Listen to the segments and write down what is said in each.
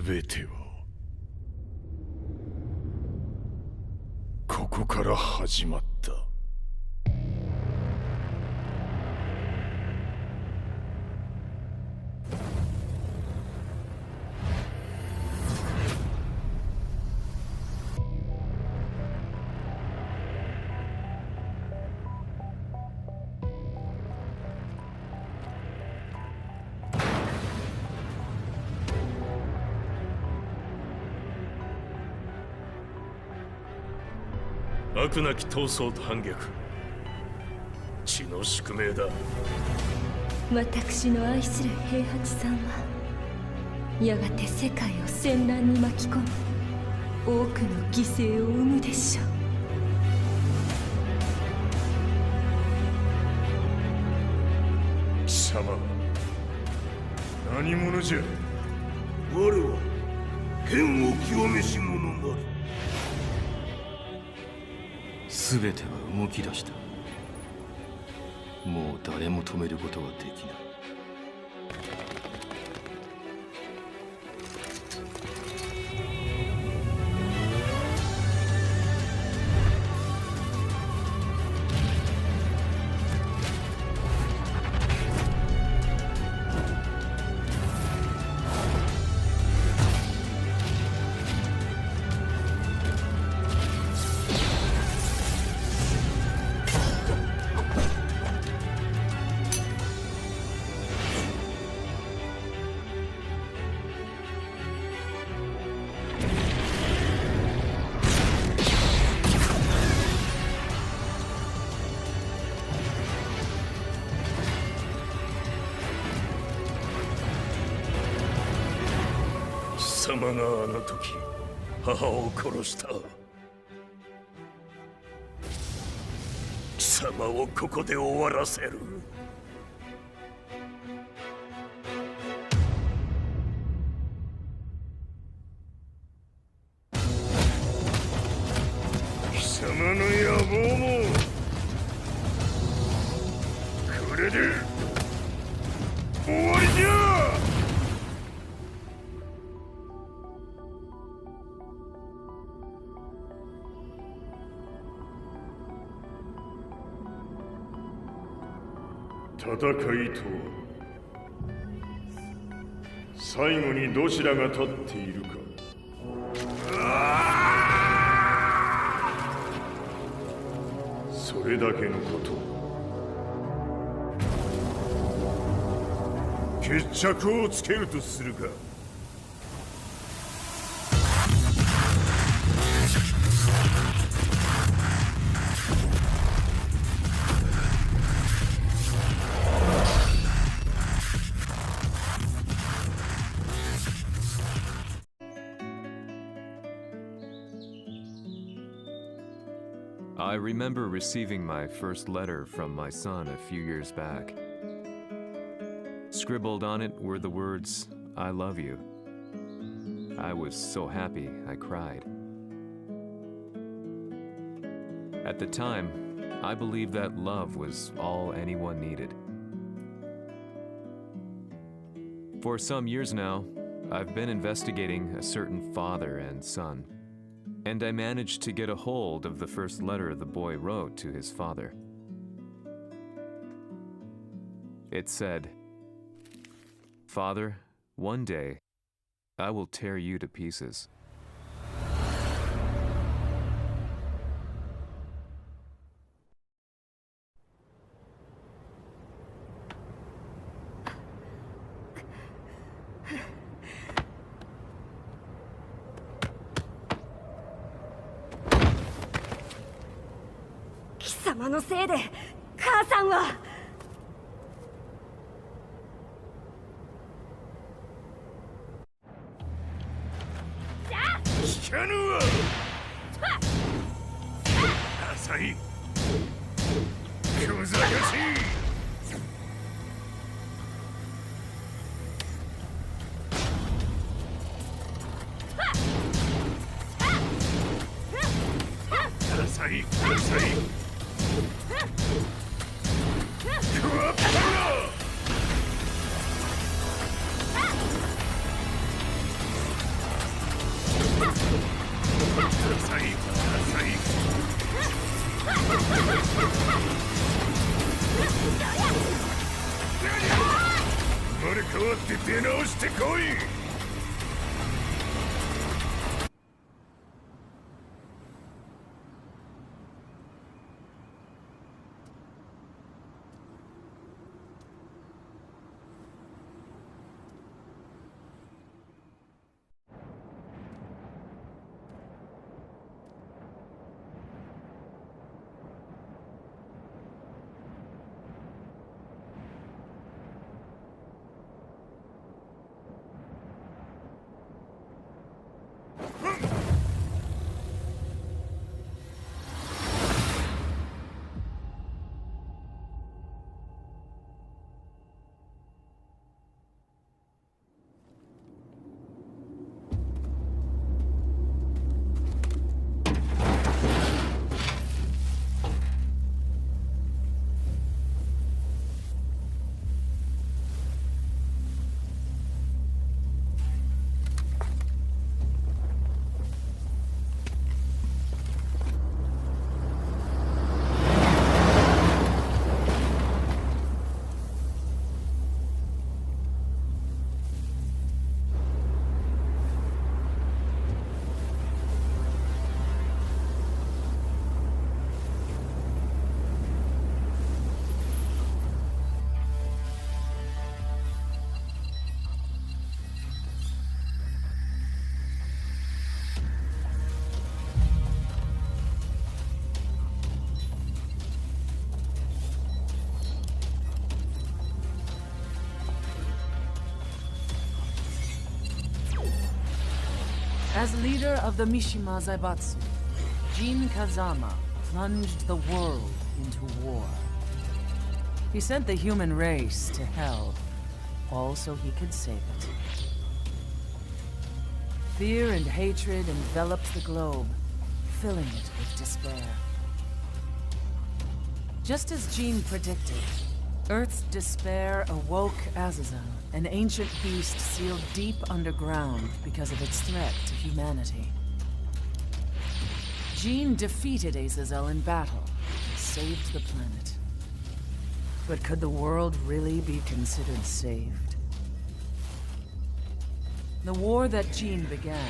全てはここから始まった。悪なき闘争と反逆、血の宿命だ。私の愛する平八さんはやがて世界を戦乱に巻き込み多くの犠牲を生むでしょう。貴様何者じゃ。我は剣を極めし者なり。全ては動き出した。もう誰も止めることはできない。貴様があの時母を殺した。貴様をここで終わらせる。貴様の野望もこれで終わりじゃ。戦いとは最後にどちらが立っているか。それだけのこと。決着をつけるとするか。I remember receiving my first letter from my son a few years back. Scribbled on it were the words, "I love you." I was so happy I cried. At the time, I believed that love was all anyone needed. For some years now, I've been investigating a certain father and son. And I managed to get a hold of the first letter the boy wrote to his father. It said, "Father, one day, I will tear you to pieces."貴様のせいで母さんは。聞かぬわ。浅い小賢しい。浅い浅い。クワッパラ。まれ変わって出直してこい。As leader of the Mishima Zaibatsu, Jin Kazama plunged the world into war. He sent the human race to hell, all so he could save it. Fear and hatred enveloped the globe, filling it with despair. Just as Jin predicted, Earth's despair awoke Azazel, an ancient beast sealed deep underground because of its threat to humanity. Jin defeated Azazel in battle and saved the planet. But could the world really be considered saved? The war that Jin began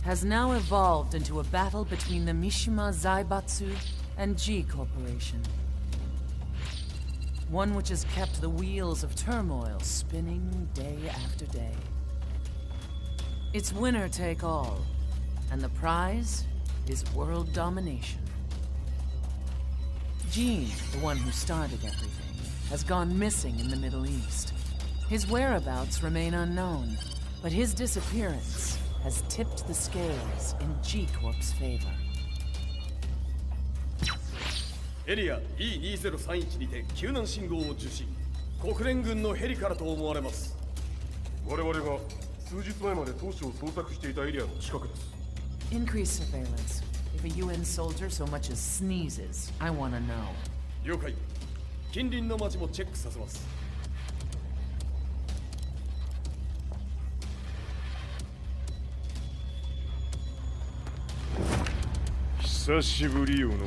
has now evolved into a battle between the Mishima Zaibatsu and G Corporation. One which has kept the wheels of turmoil spinning day after day. It's winner take all, and the prize is world domination. Jin, the one who started everything, has gone missing in the Middle East. His whereabouts remain unknown, but his disappearance has tipped the scales in G Corp's favor. エリア E2031 にて救難信号を受信。国連軍のヘリからと思われます。我々が数日前まで当初を捜索していたエリアの近くです。 Increase surveillance. If a UN soldier so much as sneezes, I want to know. 了解。近隣の町もチェックさせます。久しぶりよのう。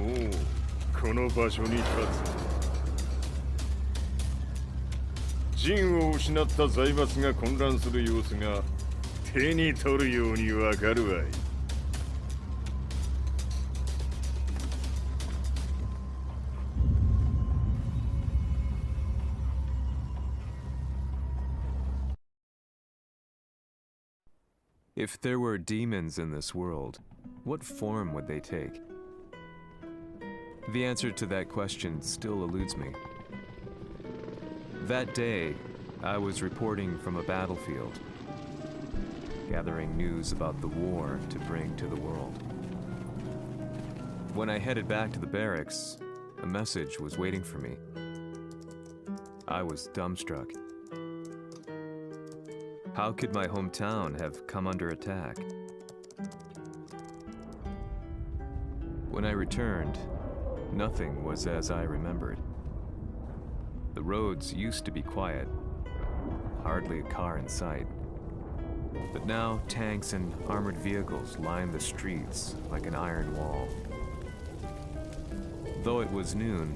この場所に立つ。陣を失った財閥が混乱する様子が手に取るようにわかるわい。If there were demons in this world, what form would they take? The answer to that question still eludes me. That day, I was reporting from a battlefield, gathering news about the war to bring to the world. When I headed back to the barracks, a message was waiting for me. I was dumbstruck. How could my hometown have come under attack? When I returned, nothing was as I remembered. The roads used to be quiet, hardly a car in sight. But now tanks and armored vehicles line the streets like an iron wall. Though it was noon,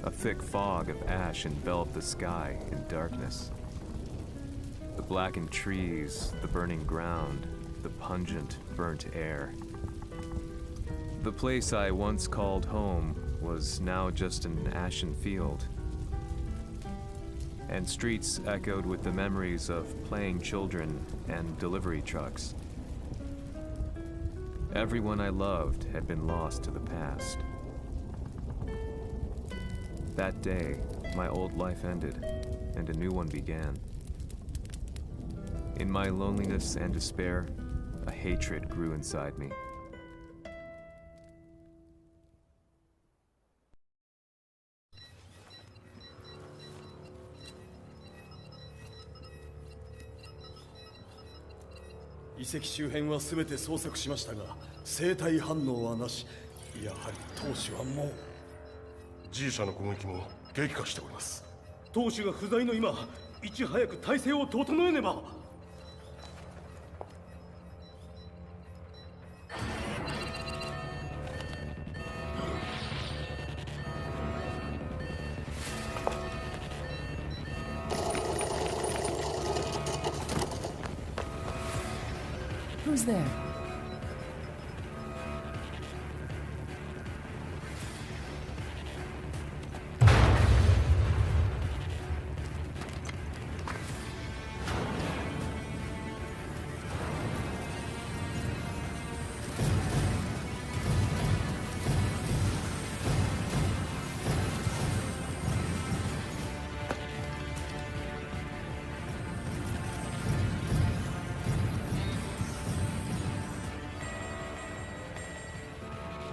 a thick fog of ash enveloped the sky in darkness. The blackened trees, the burning ground, the pungent, burnt air. The place I once called home was now just an ashen field. And streets echoed with the memories of playing children and delivery trucks. Everyone I loved had been lost to the past. That day, my old life ended, and a new one began. In my loneliness and despair, a hatred grew inside me.遺跡周辺は全て捜索しましたが、生体反応はなし。やはり当主はもう。G 社の攻撃も激化しております。当主が不在の今、いち早く体制を整えねば。Who's there?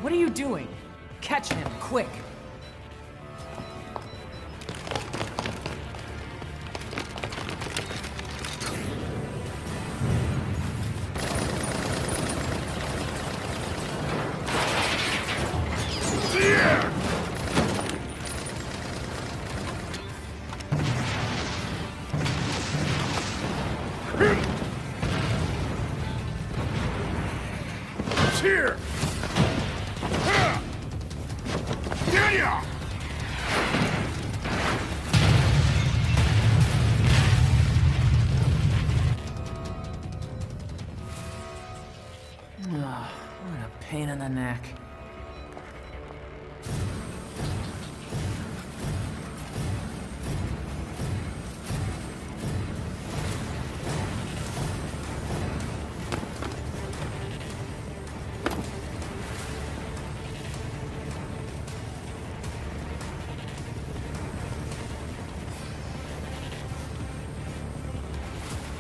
What are you doing? Catch him, quick! Here! What a pain in the neck.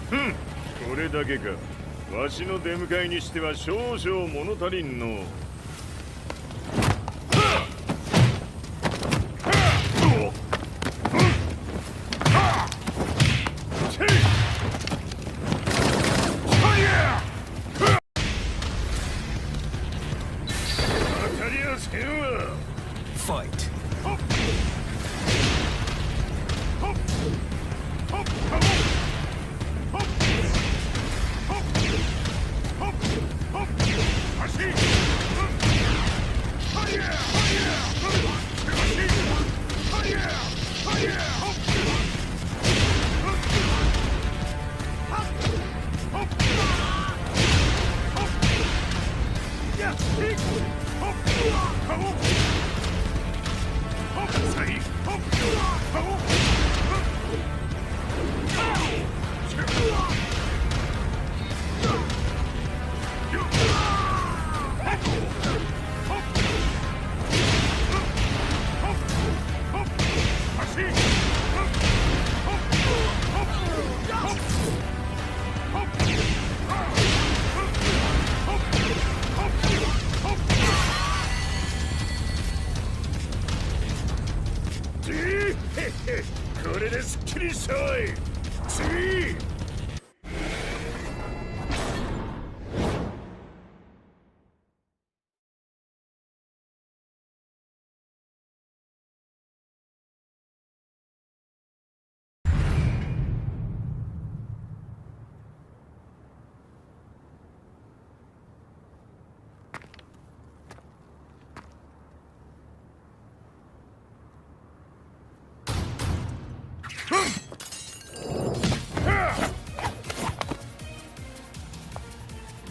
Hmm. これだけか。わしの出迎えにしては少々物足りんの。当たりはせんわ。Fight.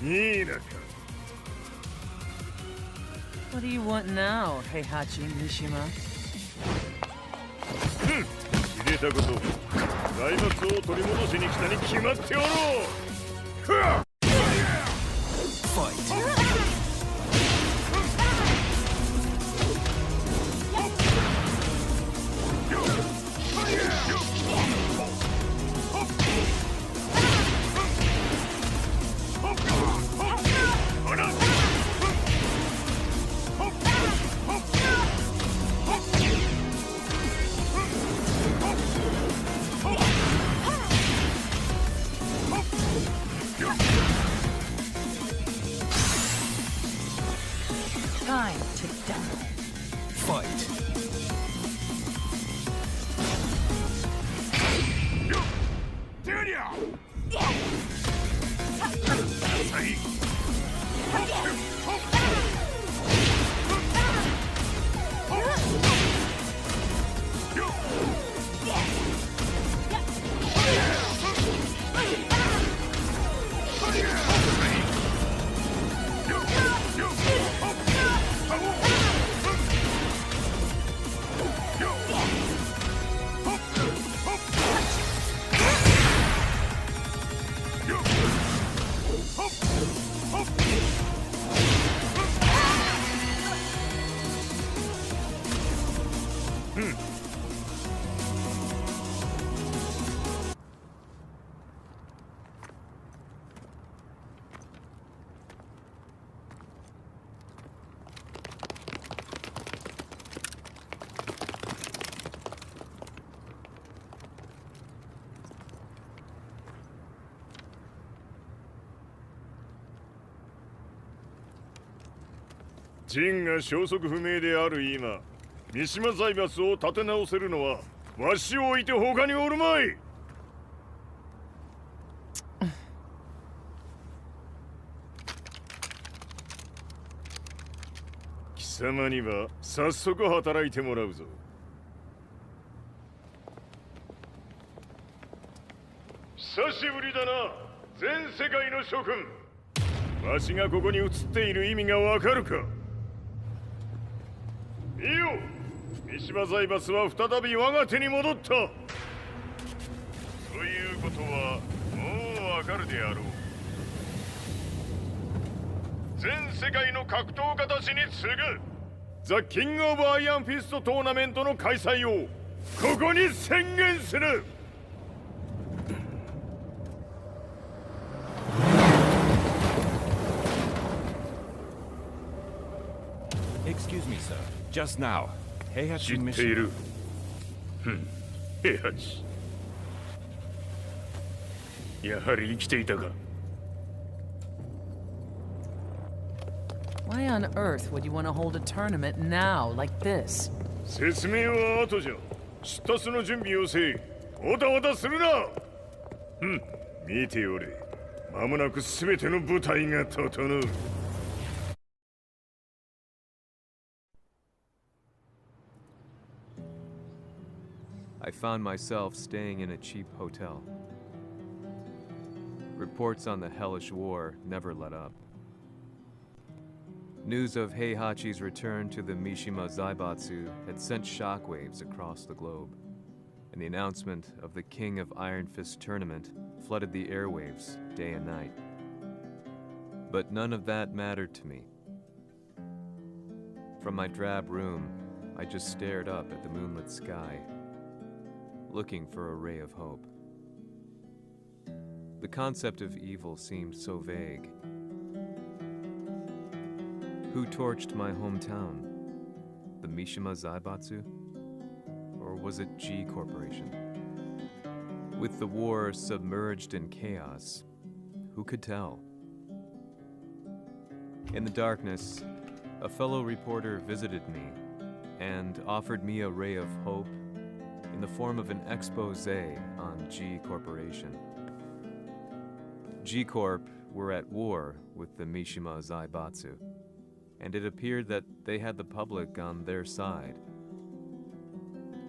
いいなか。 What do you want now, Heihachi Mishima? 入れたこと財閥を取り戻しに来たに決まっておろう。ふわっ Time to die. Fight!ジンが消息不明である今、三島財閥を立て直せるのはわしを置いて他におるまい。貴様には早速働いてもらうぞ。久しぶりだな、全世界の諸君。わしがここに映っている意味がわかるか。 いいよ、三島財閥は再び我が手に戻った。ということはもうわかるであろう。全世界の格闘家たちに次ぐザ・キング・オブ・アイアンフィストトーナメントの開催をここに宣言する。 Excuse me, sir. Just now, Heihachi 知ってい Mishima. る。平八。やはり生きていたか。 Why on earth would you want to hold a tournament now, like this? 説明は後じゃ。出立の準備をせい。おたおたするな。見ておれ。間もなく全ての部隊が整う。 I found myself staying in a cheap hotel. Reports on the hellish war never let up. News of Heihachi's return to the Mishima Zaibatsu had sent shockwaves across the globe, and the announcement of the King of Iron Fist tournament flooded the airwaves day and night. But none of that mattered to me. From my drab room, I just stared up at the moonlit sky, looking for a ray of hope. The concept of evil seemed so vague. Who torched my hometown? The Mishima Zaibatsu? Or was it G Corporation? With the war submerged in chaos, who could tell? In the darkness, a fellow reporter visited me and offered me a ray of hope in the form of an expose on G Corporation. G Corp were at war with the Mishima Zaibatsu, and it appeared that they had the public on their side.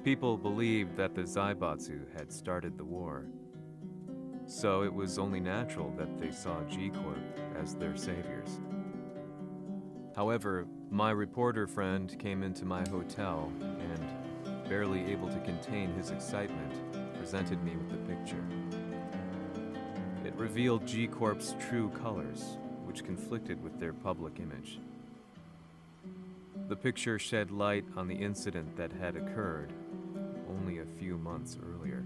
People believed that the Zaibatsu had started the war. So it was only natural that they saw G-Corp as their saviors. However, my reporter friend came into my hotel and, barely able to contain his excitement, presented me with the picture. It revealed G-Corp's true colors, which conflicted with their public image. The picture shed light on the incident that had occurred only a few months earlier.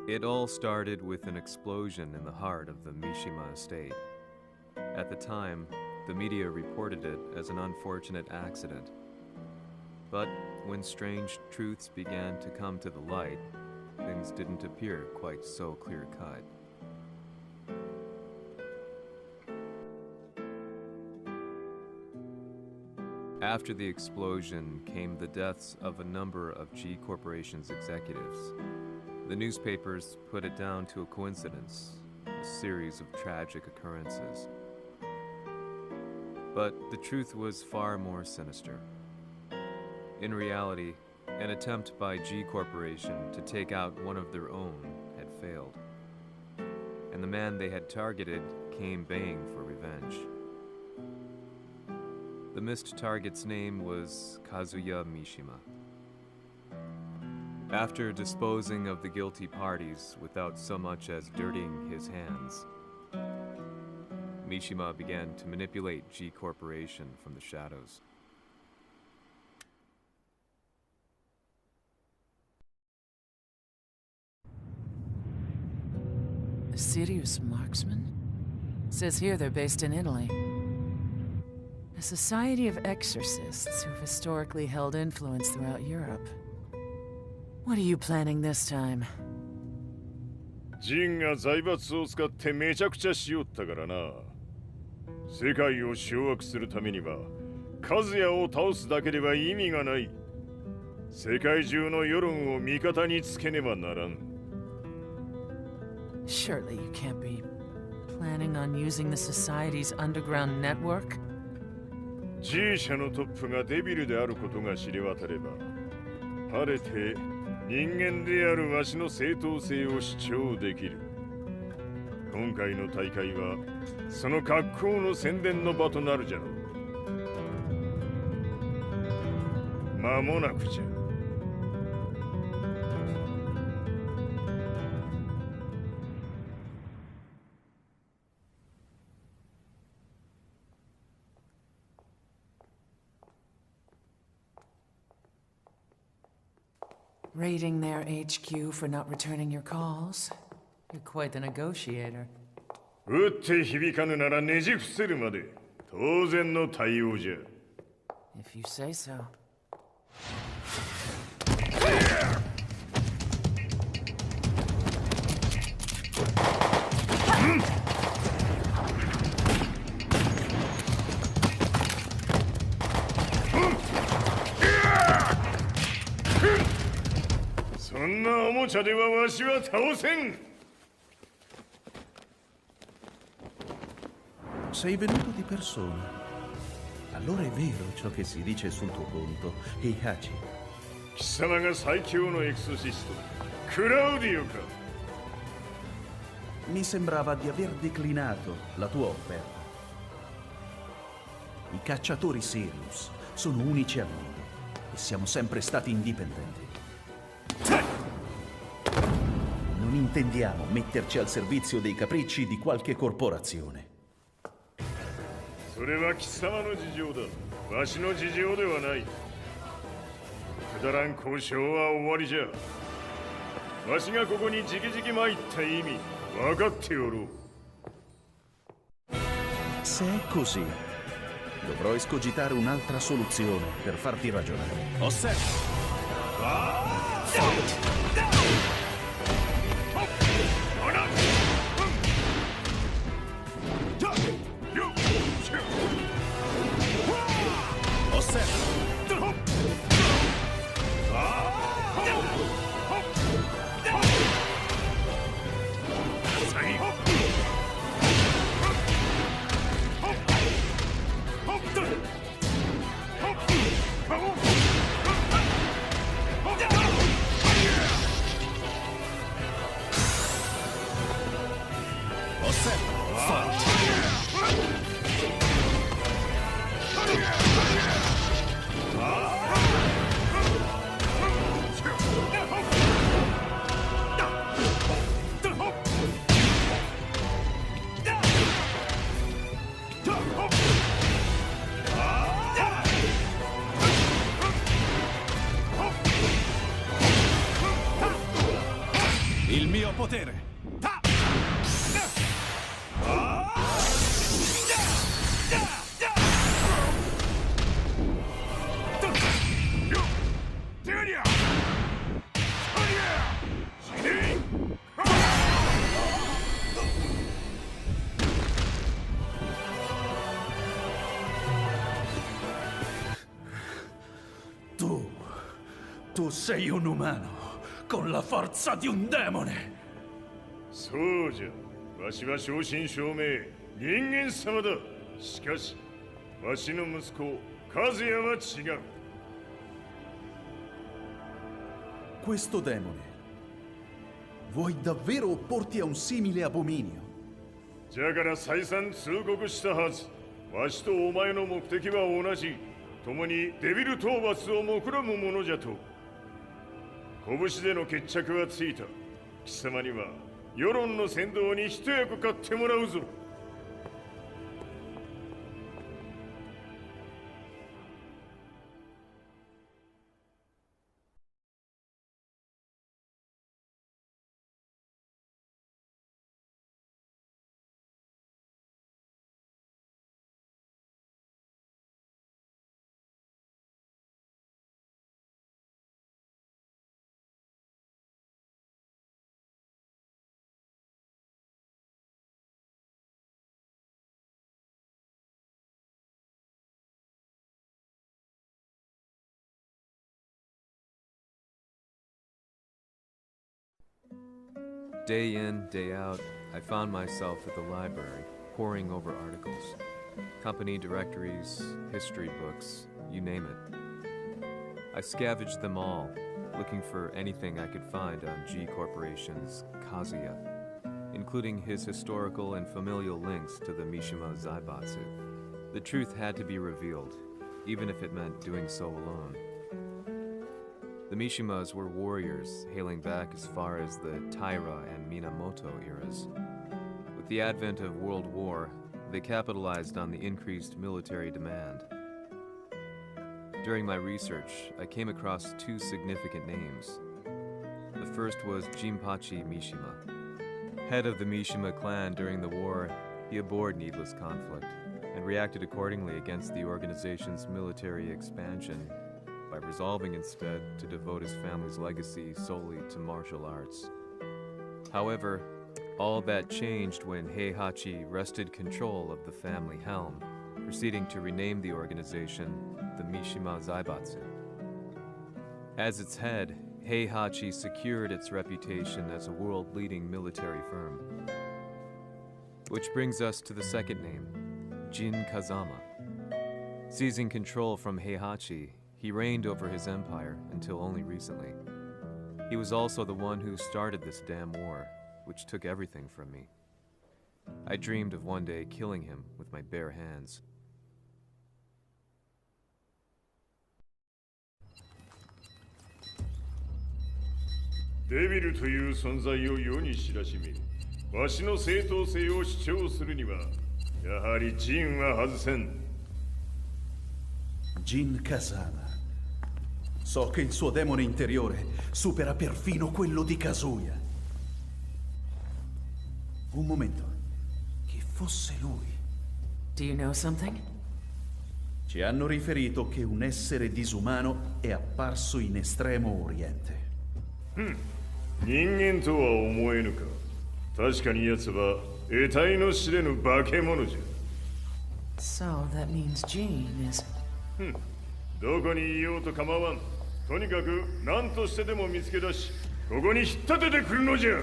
It It all started with an explosion in the heart of the Mishima estate. At the time, the media reported it as an unfortunate accident. But when strange truths began to come to the light, things didn't appear quite so clear-cut. After the explosion came the deaths of a number of G Corporation's executives. The newspapers put it down to a coincidence, a series of tragic occurrences. But the truth was far more sinister. In reality, an attempt by G Corporation to take out one of their own had failed, and the man they had targeted came baying for revenge. The missed target's name was Kazuya Mishima. After disposing of the guilty parties without so much as dirtying his hands, Mishima began to manipulate G Corporation from the shadows. Sirus Marksman? Says here they're based in Italy. A society of exorcists who've historically held influence throughout Europe. What are you planning this time? ジンが財閥を使ってめちゃくちゃしよったからな。世界を掌握するためには、カズヤを倒すだけでは意味がない。世界中の世論を味方につけねばならん。Surely you can't be planning on using the society's underground network? G 社のトップがデビルであることが知れ渡れば、晴れて人間であるわしの正当性を主張できる。今回の大会はその格好の宣伝の場となるじゃろう。間もなくじゃ。Raiding their HQ for not returning your calls? You're quite the negotiator. 撃って響かぬならねじ伏せるまで当然の対応じゃ。If you say so. Sei venuto di persona. Allora è vero ciò che si dice sul tuo conto, Heihachi. 貴様が最強のエクソシスト、クラウディオか。Mi sembrava di aver declinato la tua offerta. I cacciatori Sirus sono unici al mondo e siamo sempre stati indipendenti. Non intendiamo metterci al servizio dei capricci di qualche corporazione. それは貴様の事情だ。わしの事情ではない。くだらん交渉は終わりじゃ。わしがここに直々参った意味、分かっておろう。Se è così, dovrò escogitare un'altra soluzione per farti ragionare. Osserva! potere! Ta! Tu sei un umano, con la forza di un demone! そうじゃ。わしは正真正銘人間様だ。しかし、わしの息子、和也は違う。Questo demone, vuoi davvero opporti a un simile abominio? じゃから再三通告したはず。わしとお前の目的は同じ。共にデビル討伐を目論むものじゃと。拳での決着はついた。貴様には世論の先導に一役買ってもらうぞ。Day in, day out, I found myself at the library, poring over articles. Company directories, history books, you name it. I scavenged them all, looking for anything I could find on G Corporation's Kazuya, including his historical and familial links to the Mishima Zaibatsu. The truth had to be revealed, even if it meant doing so alone. The Mishimas were warriors hailing back as far as the Taira and Minamoto eras. With the advent of World War, they capitalized on the increased military demand. During my research, I came across two significant names. The first was Jinpachi Mishima. Head of the Mishima clan during the war, he abhorred needless conflict and reacted accordingly against the organization's military expansion by resolving instead to devote his family's legacy solely to martial arts. However, all that changed when Heihachi wrested control of the family helm, proceeding to rename the organization the Mishima Zaibatsu. As its head, Heihachi secured its reputation as a world-leading military firm. Which brings us to the second name, Jin Kazama. Seizing control from Heihachi, he reigned over his empire until only recently. He was also the one who started this damn war, which took everything from me. I dreamed of one day killing him with my bare hands. Devil という存在を世に知らしめ、わしの正当性を主張するには、やはりジンは外せん。Jin Kazama. So che il suo demone interiore supera perfino quello di Kazuya. Un momento. Chi fosse lui? Do you know something? Ci hanno riferito che un essere disumano è apparso in Estremo Oriente. 人間とは思えぬか。確かに奴は得体の知れぬ化け物じゃ。So that means Jean is... どこにいようと構わん。とにかく何としてでも見つけ出し、ここに引っ立ててくるのじゃ。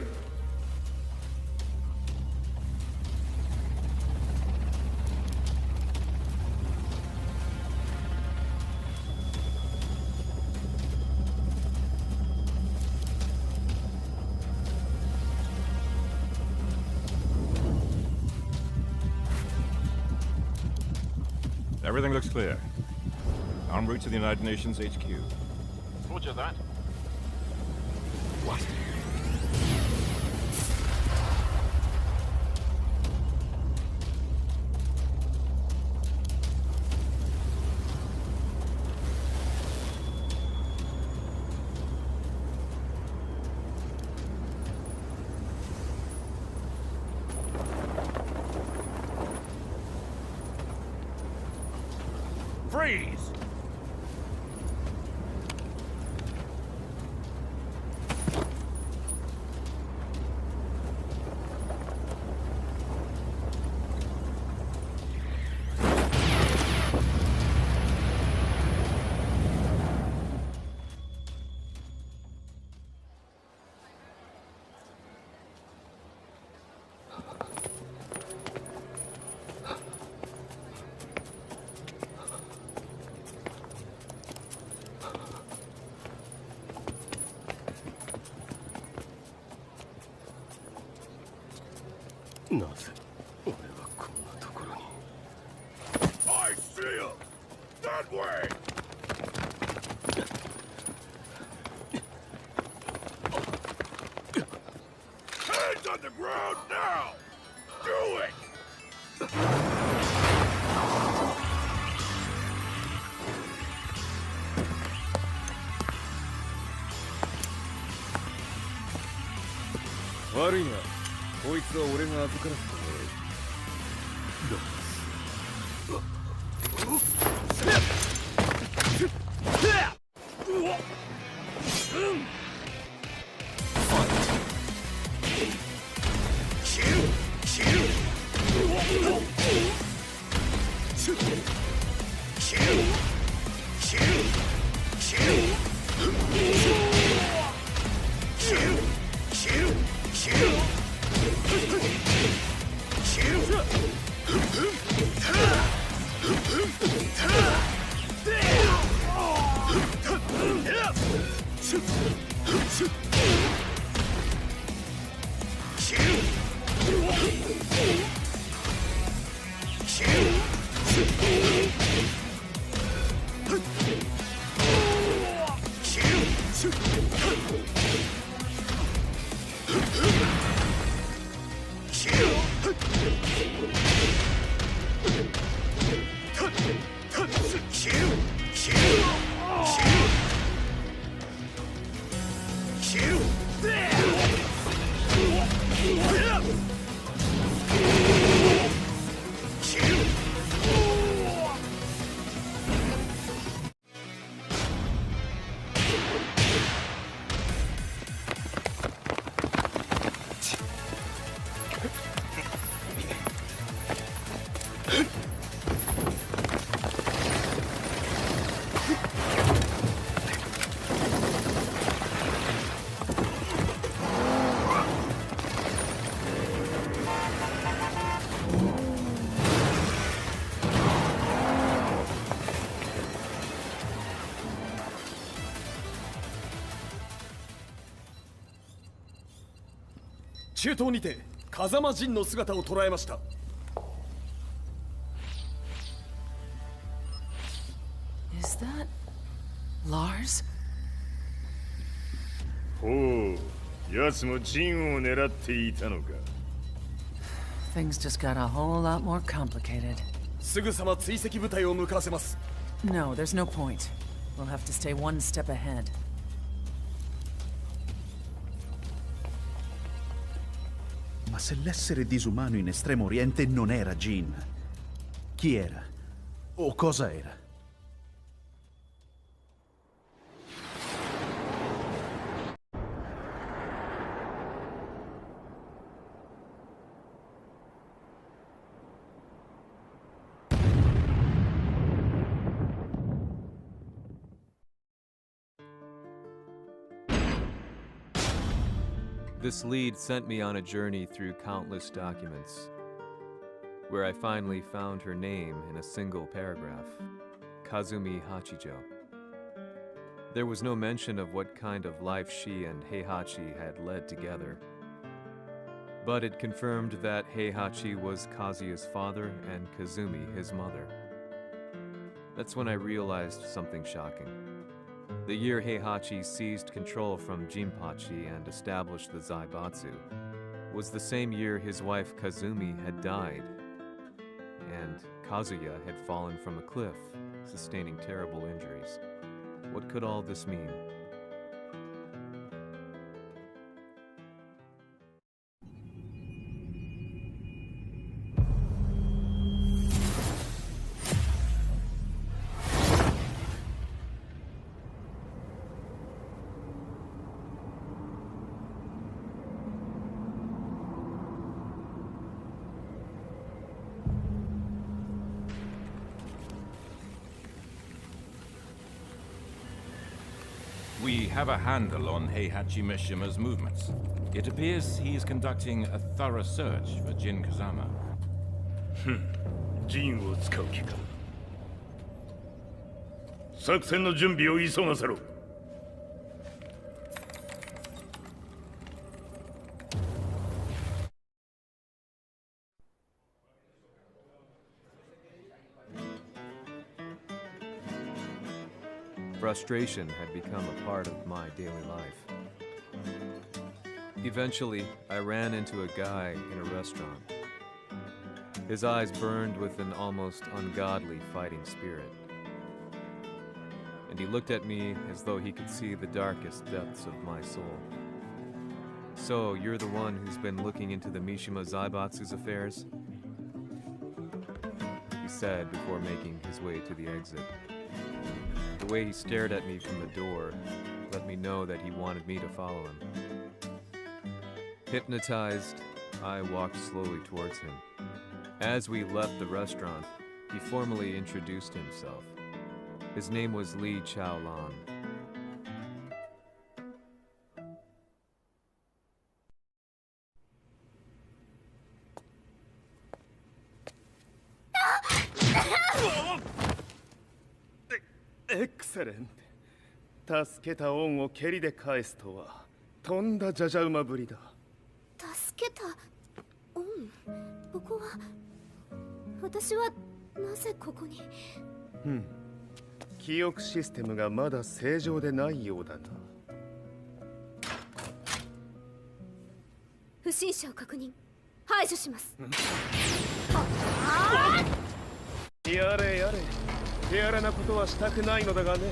Everything looks clear. En route to the United Nations HQ. Roger that. What? Freeze!なぜ俺はこんなところに。 I see him! That way! Hands on the ground now! Do it! 悪いな。こいつは俺が預からせて中東にて風間陣の姿を捉えました。Is that Lars? ほう、奴もジンを狙っていたのか。Things just got a whole lot more complicated. すぐさま追跡部隊を向かわせます。No, there's no point. We'll have to stay one step ahead. Ma se l'essere disumano in Estremo Oriente non era Jin, chi era? O cosa era? This lead sent me on a journey through countless documents, where I finally found her name in a single paragraph, Kazumi Hachijo. There was no mention of what kind of life she and Heihachi had led together, but it confirmed that Heihachi was Kazuya's father and Kazumi his mother. That's when I realized something shocking. The year Heihachi seized control from Jinpachi and established the Zaibatsu was the same year his wife Kazumi had died, and Kazuya had fallen from a cliff, sustaining terrible injuries. What could all this mean? we have a handle on Heihachi Mishima's movements. It appears he is conducting a thorough search for Jin Kazama. ジンを使う気か。作戦の準備を急がせろ。Frustration had become a part of my daily life. Eventually, I ran into a guy in a restaurant. His eyes burned with an almost ungodly fighting spirit. And he looked at me as though he could see the darkest depths of my soul. So, you're the one who's been looking into the Mishima Zaibatsu's affairs? He said before making his way to the exit. The way he stared at me from the door let me know that he wanted me to follow him. Hypnotized, I walked slowly towards him. As we left the restaurant, he formally introduced himself. His name was Li Chaolan. Excellent. 助けた恩を蹴りで返すとはとんだじゃじゃ馬ぶりだ。助けた恩？ここは私はなぜここに？記憶システムがまだ正常でないようだな。不審者を確認。排除します。やれやれ。手荒なことはしたくないのだがね。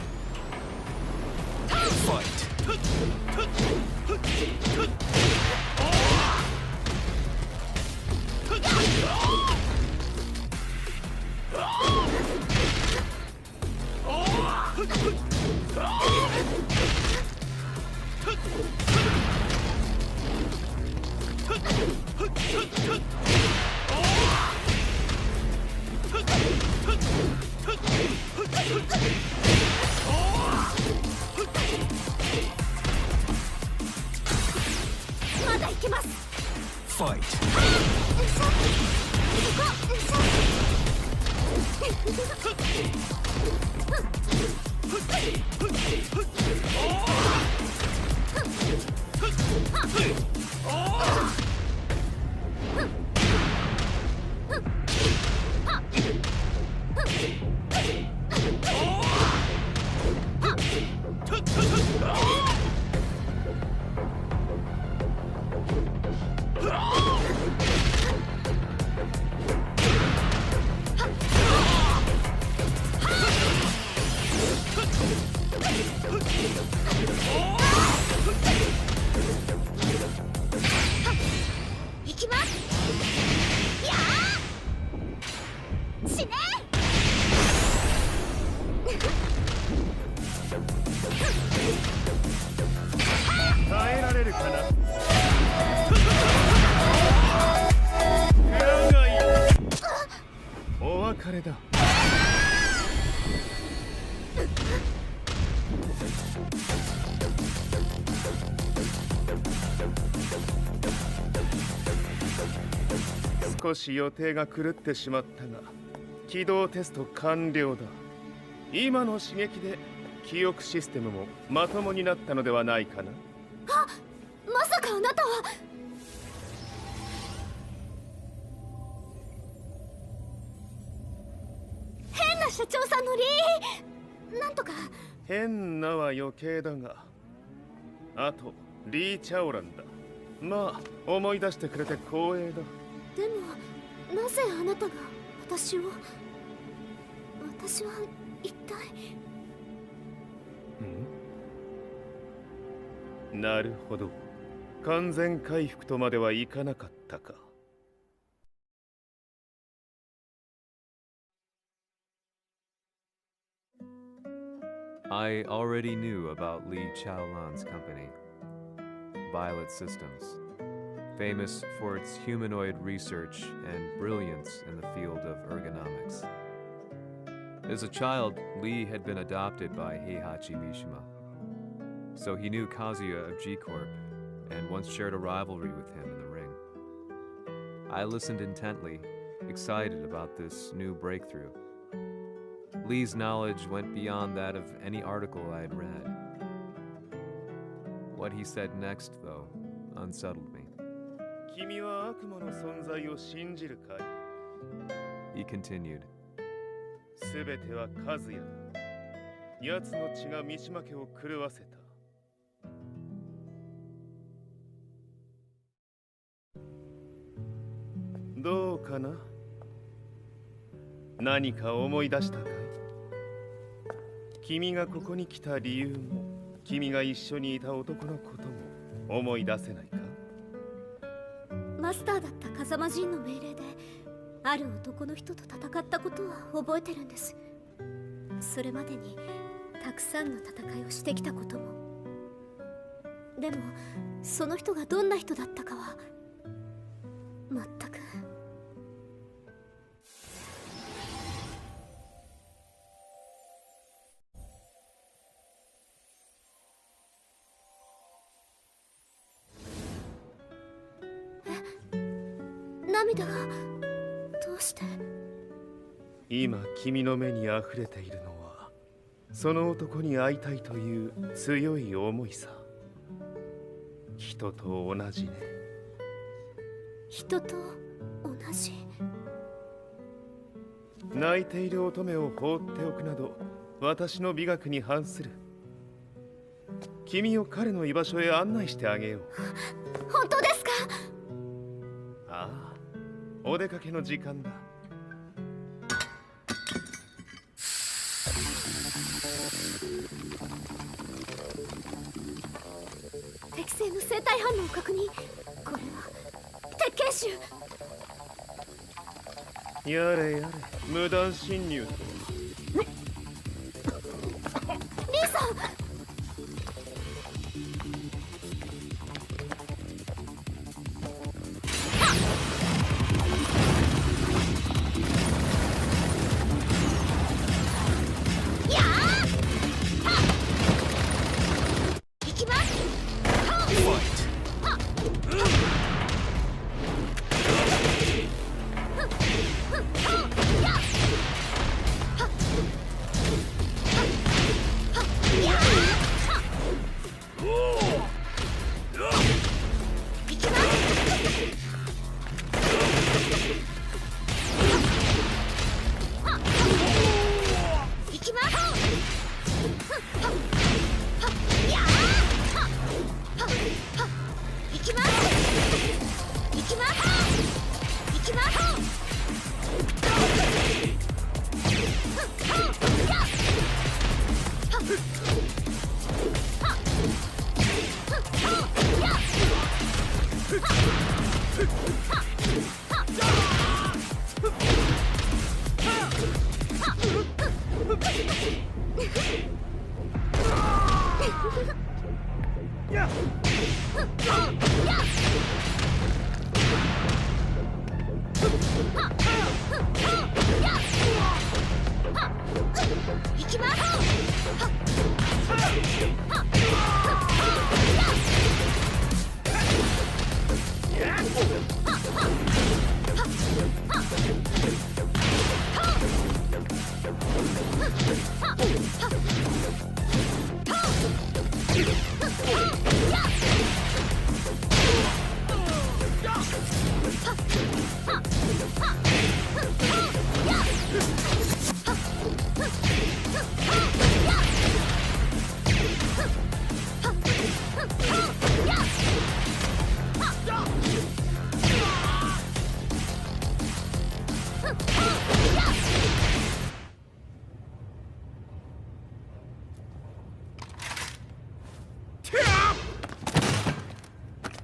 まだ行けます。Fight.「少し予定が狂ってしまったが起動テスト完了だ。今の刺激で記憶システムもまともになったのではないかな。あ、まさかあなたは。変な社長さんのなんとか。変なは余計だが、あとリー・チャオランだ。まあ思い出してくれて光栄だ。でもなぜあなたが私は一体。なるほど。完全回復とまではいかなかったか。I already knew about Li Chaolan's company, Violet Systems, famous for its humanoid research and brilliance in the field of ergonomics. As a child, Li had been adopted by Heihachi Mishima. So he knew Kazuya of G-Corp, and once shared a rivalry with him in the ring. I listened intently, excited about this new breakthrough. Lee's knowledge went beyond that of any article I had read. What he said next, though, unsettled me. He continued. すべてはカズヤだ。奴の血が三島家を狂わせた。どうかな？何か思い出したかい？君がここに来た理由も、君が一緒にいた男のことも思い出せないか？マスターだった風間陣の命令で、ある男の人と戦ったことは覚えてるんです。それまでにたくさんの戦いをしてきたことも。でもその人がどんな人だったかは全く。涙がどうして？今君の目に溢れているのはその男に会いたいという強い思いさ。人と同じね。人と同じ。泣いている乙女を放っておくなど私の美学に反する。君を彼の居場所へ案内してあげよう。本当ですか？ああ、お出かけの時間だ。適正の生体反応を確認。これは鉄拳臭。やれやれ、無断侵入。リーさん。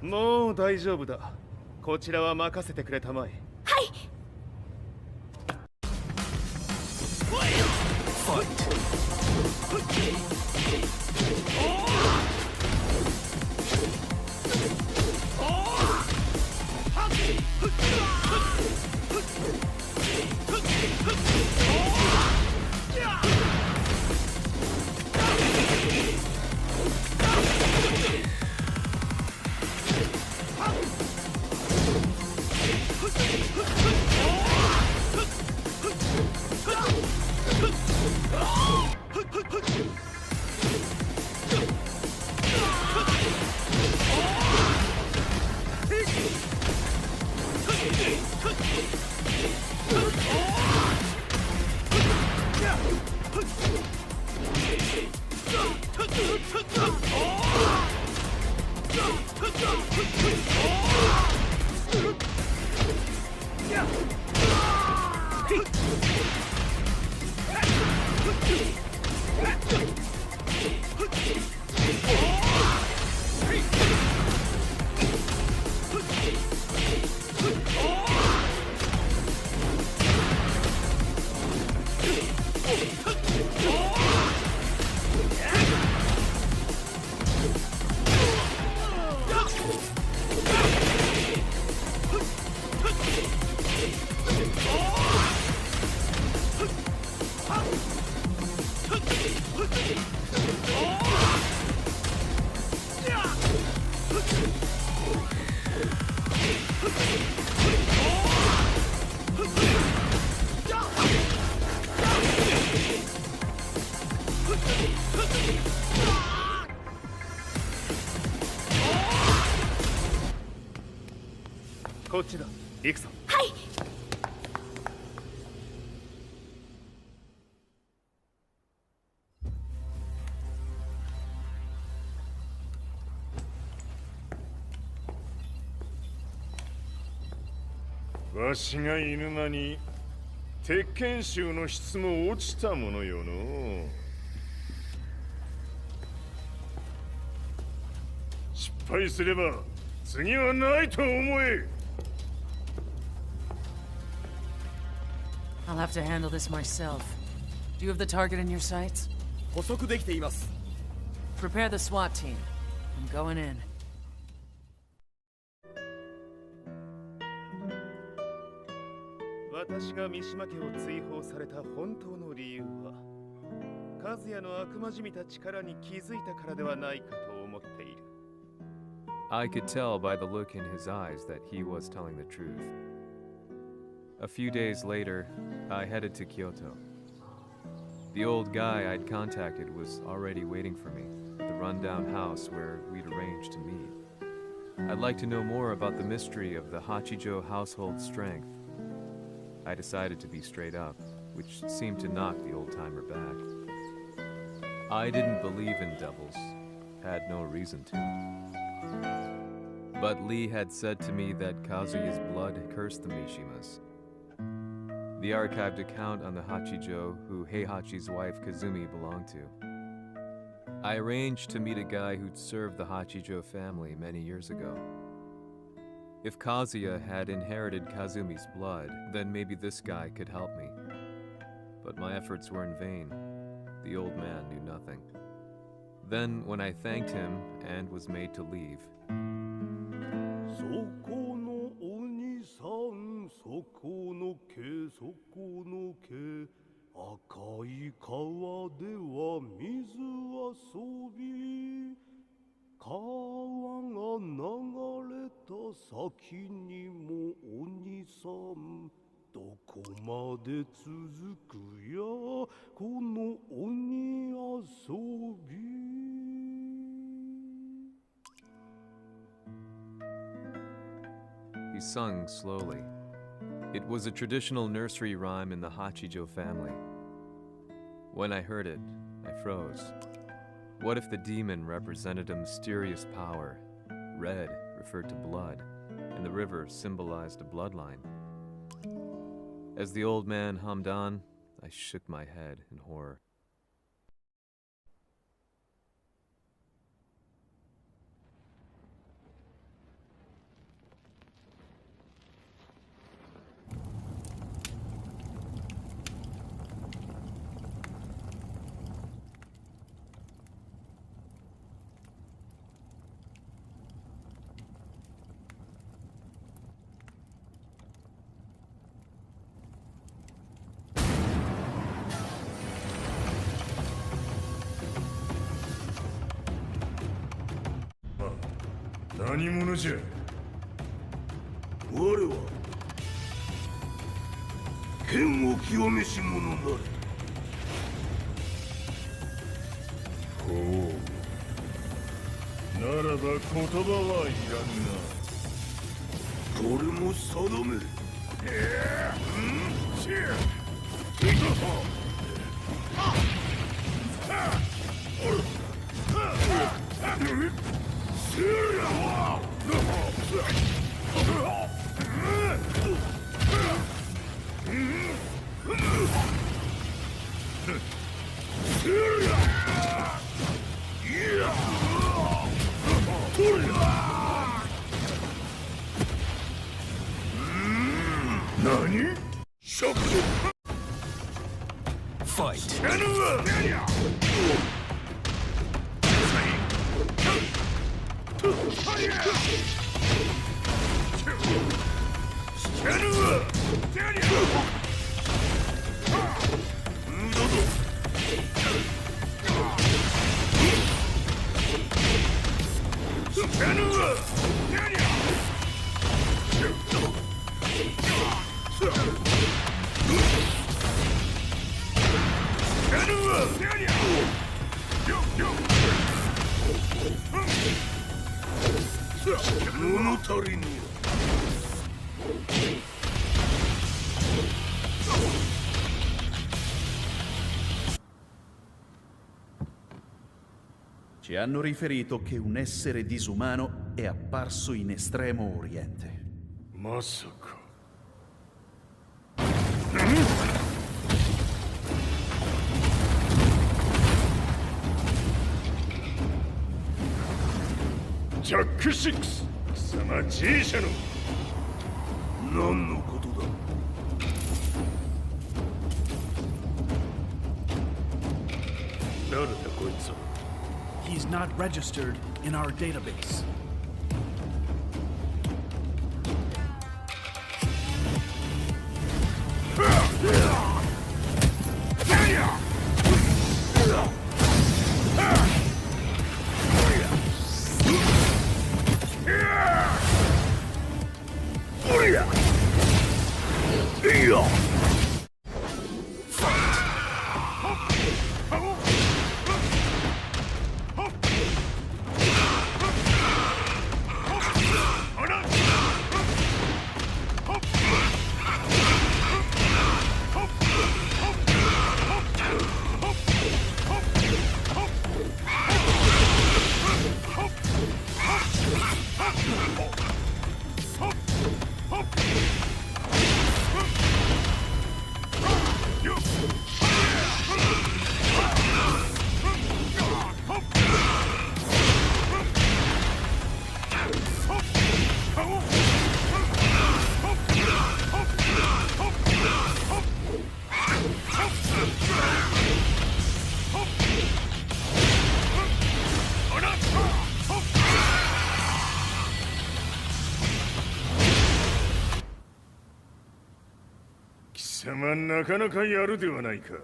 もう大丈夫だ。こちらは任せてくれたまえ。はい。こっちだ。行くぞ。はい。わしが犬間に鉄拳衆の質も落ちたものよの。失敗すれば次はないと思え。I'll have to handle this myself. Do you have the target in your sights? 捕捉できています。Prepare the SWAT team. I'm going in. 私が三島家を追放された本当の理由は、和也の悪魔じみた力に気づいたからではないかと思っている。I could tell by the look in his eyes that he was telling the truth. A few days later, I headed to Kyoto. The old guy I'd contacted was already waiting for me at the rundown house where we'd arranged to meet. I'd like to know more about the mystery of the Hachijo household strength. I decided to be straight up, which seemed to knock the old-timer back. I didn't believe in devils, had no reason to. But Lee had said to me that Kazuya's blood cursed the Mishimas. The archived account on the Hachijo who Heihachi's wife Kazumi belonged to. I arranged to meet a guy who'd served the Hachijo family many years ago. If Kazuya had inherited Kazumi's blood, then maybe this guy could help me. But my efforts were in vain. The old man knew nothing. Then, when I thanked him and was made to leave, he sung slowly. It was a traditional nursery rhyme in the Hachijo family. When I heard it, I froze. What if the demon represented a mysterious power? Red referred to blood, and the river symbolized a bloodline. As the old man hummed on, I shook my head in horror. 剣を極めし者なれ。ほう。ならば言葉はいらんな。これも定め。何？ Fight.物足りぬ。Ci hanno riferito che un essere disumano è apparso in Estremo Oriente. Masaka. Jack 6貴様 G 社の何のことだ。誰だこいつは。 He's not registered in our database.貴様なかなかやるではないか。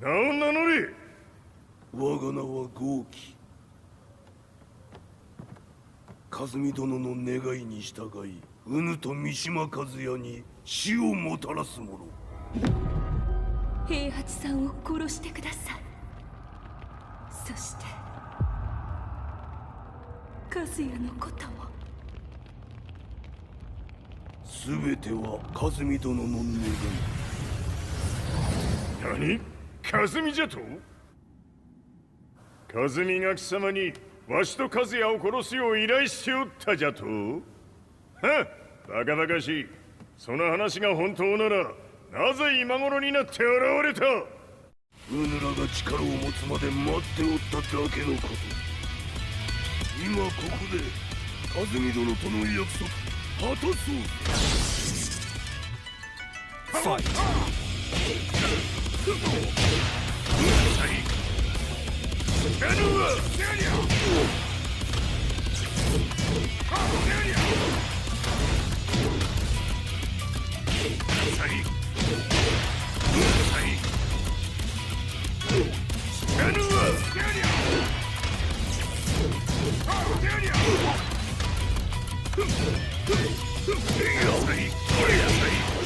名を名乗れ。我が名は豪輝。和美殿の願いに従い、うぬと三島和也に死をもたらす者。平八さんを殺してください。そして和也のことも。全ては和美殿の願い。何？和美じゃと？和美が貴様にわしと和也を殺すよう依頼しておったじゃと？はっ、バカバカしい。その話が本当ならなぜ今頃になって現れた？うぬらが力を持つまで待っておっただけのこと。今ここで和美殿との約束果たそう。ファイト。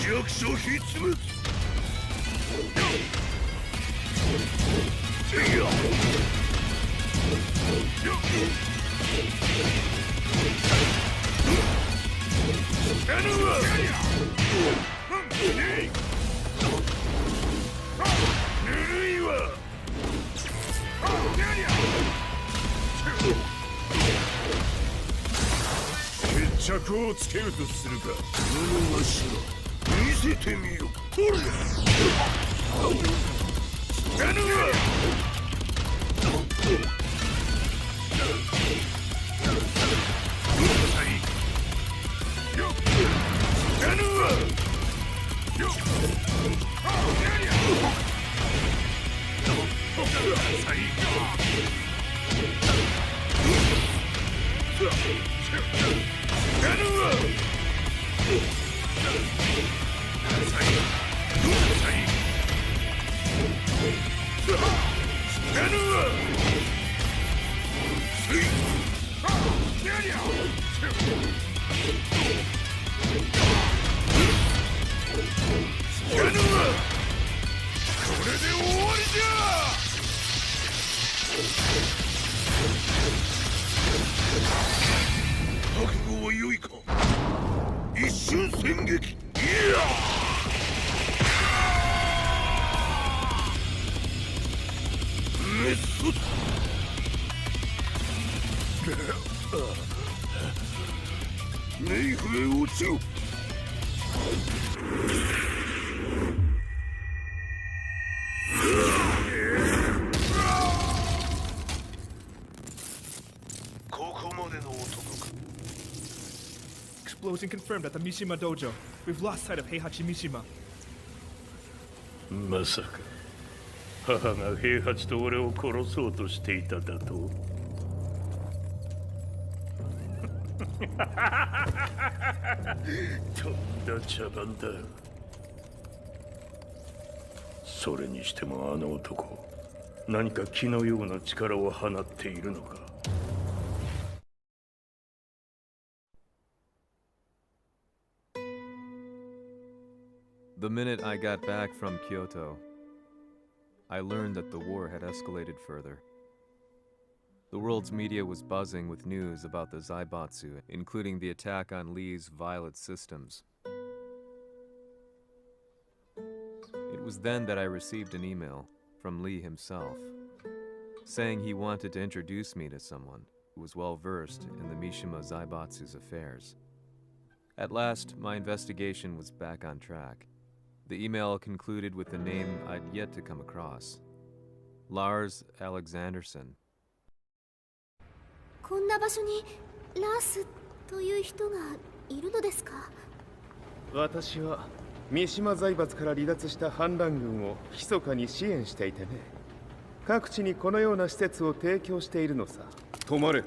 弱小必滅。決着をつけるとするか。物頭、見せてみよ。ほれ。Explosion confirmed at the Mishima dojo. We've lost sight of Heihachi Mishima. まさか母が平八と俺を殺そうとしていただと。とんだ茶番だ。それにしてもあの男、何か気のような力を放っているのか。The minute I got back from Kyoto, I learned that the war had escalated further. The world's media was buzzing with news about the Zaibatsu, including the attack on Lee's Violet systems. It was then that I received an email from Lee himself, saying he wanted to introduce me to someone who was well versed in the Mishima Zaibatsu's affairs. At last, my investigation was back on track. The email concluded with a name I'd yet to come across. Lars Alexanderson. こんな場所にラースという人がいるのですか？私は三島財閥から離脱した反乱軍を密かに支援していてね。各地にこのような施設を提供しているのさ。止まれ。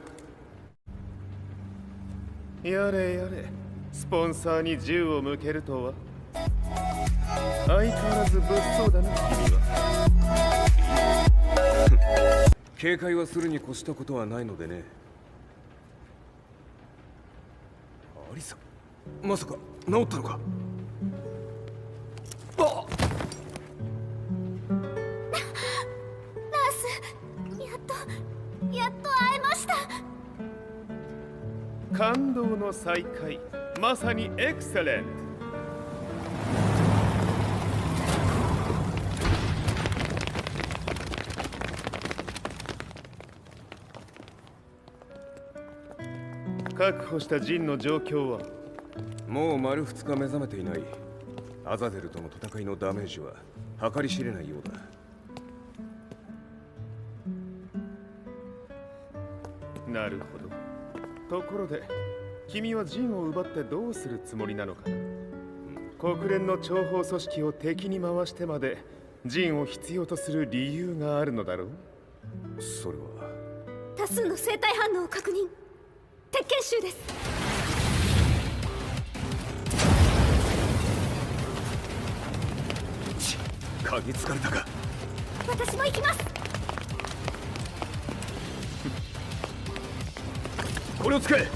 やれやれ、スポンサーに銃を向けるとは。相変わらず物騒だな、君は。警戒はするに越したことはないのでね。アリサ、まさか治ったのか？あっ！ラース、やっと会えました。感動の再会、まさにエクセレント。確保したジンの状況は？もう丸2日目覚めていない。アザゼルとの戦いのダメージは計り知れないようだ。なるほど。ところで、君はジンを奪ってどうするつもりなのかな？国連の諜報組織を敵に回してまでジンを必要とする理由があるのだろう？それは多数の生体反応を確認。鉄拳集です。嗅ぎつかれたか。私も行きます。これを使え。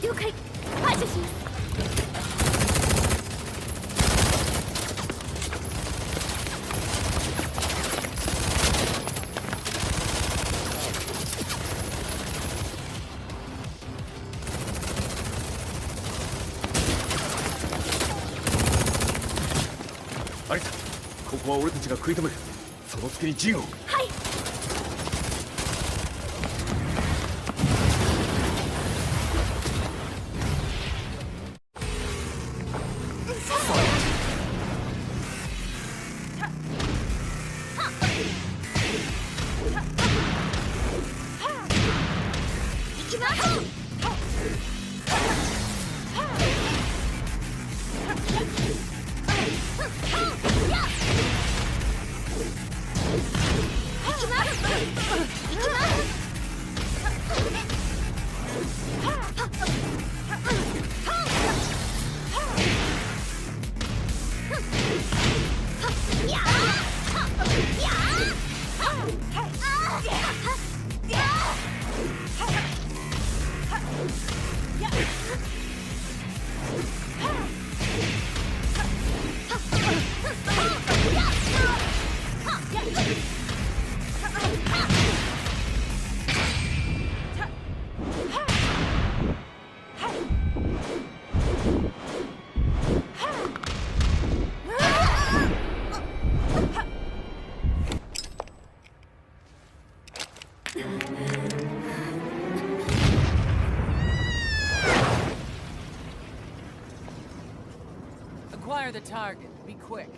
了解。排除します。アリサ、ここは俺たちが食い止める。その隙にジンを。はい。Acquire the target. Be quick.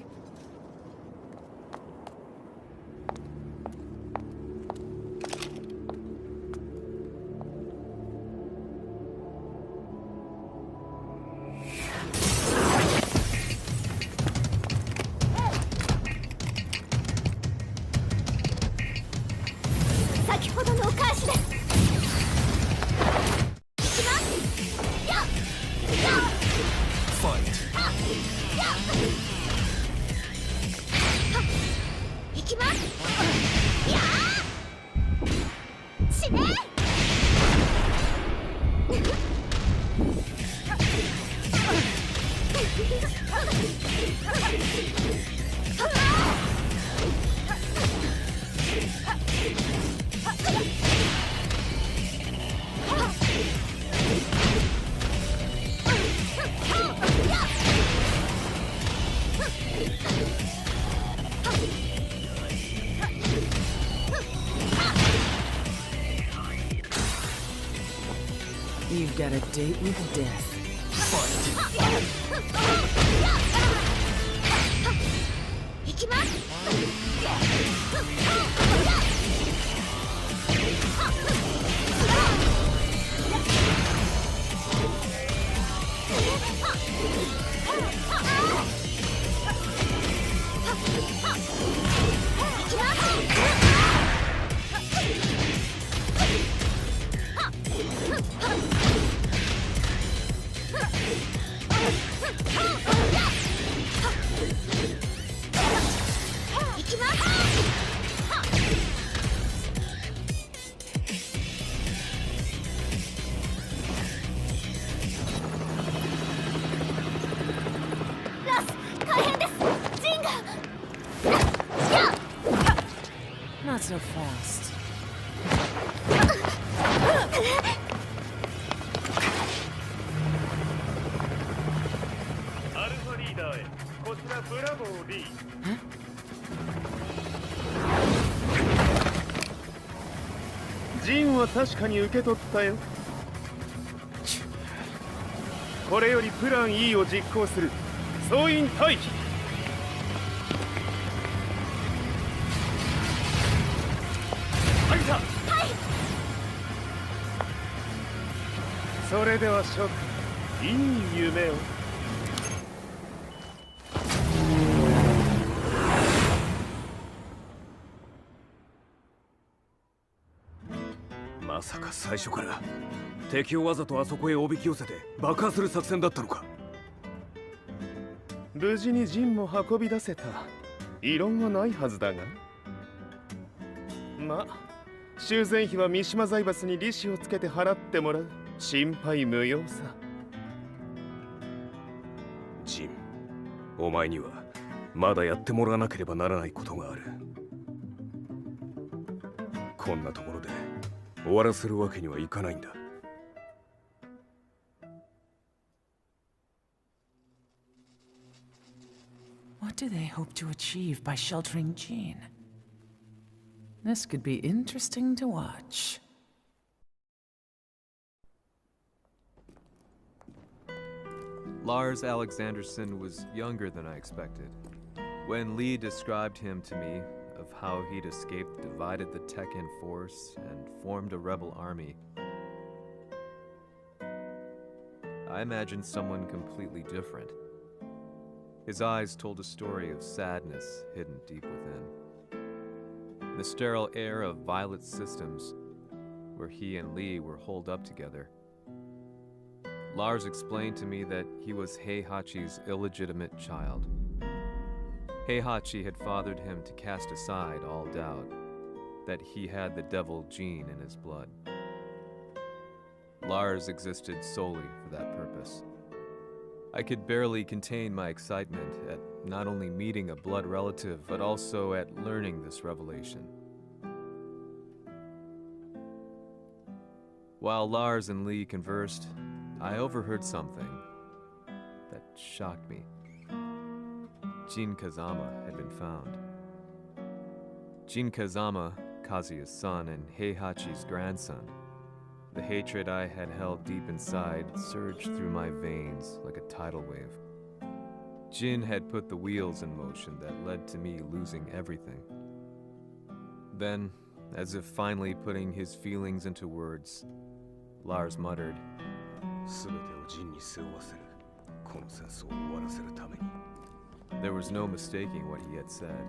You've got a date with death. Not so fast. アルファリーダーへ。こちらブラボー D。ジンは確かに受け取ったよ。これよりプラン E を実行する。総員退避。はいそれでは諸君、いい夢を。まさか最初から敵をわざとあそこへおびき寄せて爆破する作戦だったのか。無事にジンも運び出せた。異論はないはずだが。まあ修繕費は三島財閥に利子をつけて払ってもらう。心配無用さ。ジン、お前にはまだやってもらわなければならないことがある。こんなところで終わらせるわけにはいかないんだ。What do they hope to achieve by sheltering Jean? This could be interesting to watch. Lars Alexanderson was younger than I expected. When Lee described him to me, of how he'd escaped, divided the Tekken force, and formed a rebel army, I imagined someone completely different. His eyes told a story of sadness hidden deep within. In the sterile air of Violet Systems, where he and Lee were holed up together, Lars explained to me that he was Heihachi's illegitimate child. Heihachi had fathered him to cast aside all doubt that he had the devil gene in his blood. Lars existed solely for that purpose. I could barely contain my excitement at not only meeting a blood relative, but also at learning this revelation. While Lars and Lee conversed, I overheard something that shocked me. Jin Kazama had been found. Jin Kazama, Kazuya's son and Heihachi's grandson. The hatred I had held deep inside surged through my veins like a tidal wave. Jin had put the wheels in motion that led to me losing everything. Then, as if finally putting his feelings into words, Lars muttered, There was no mistaking what he had said.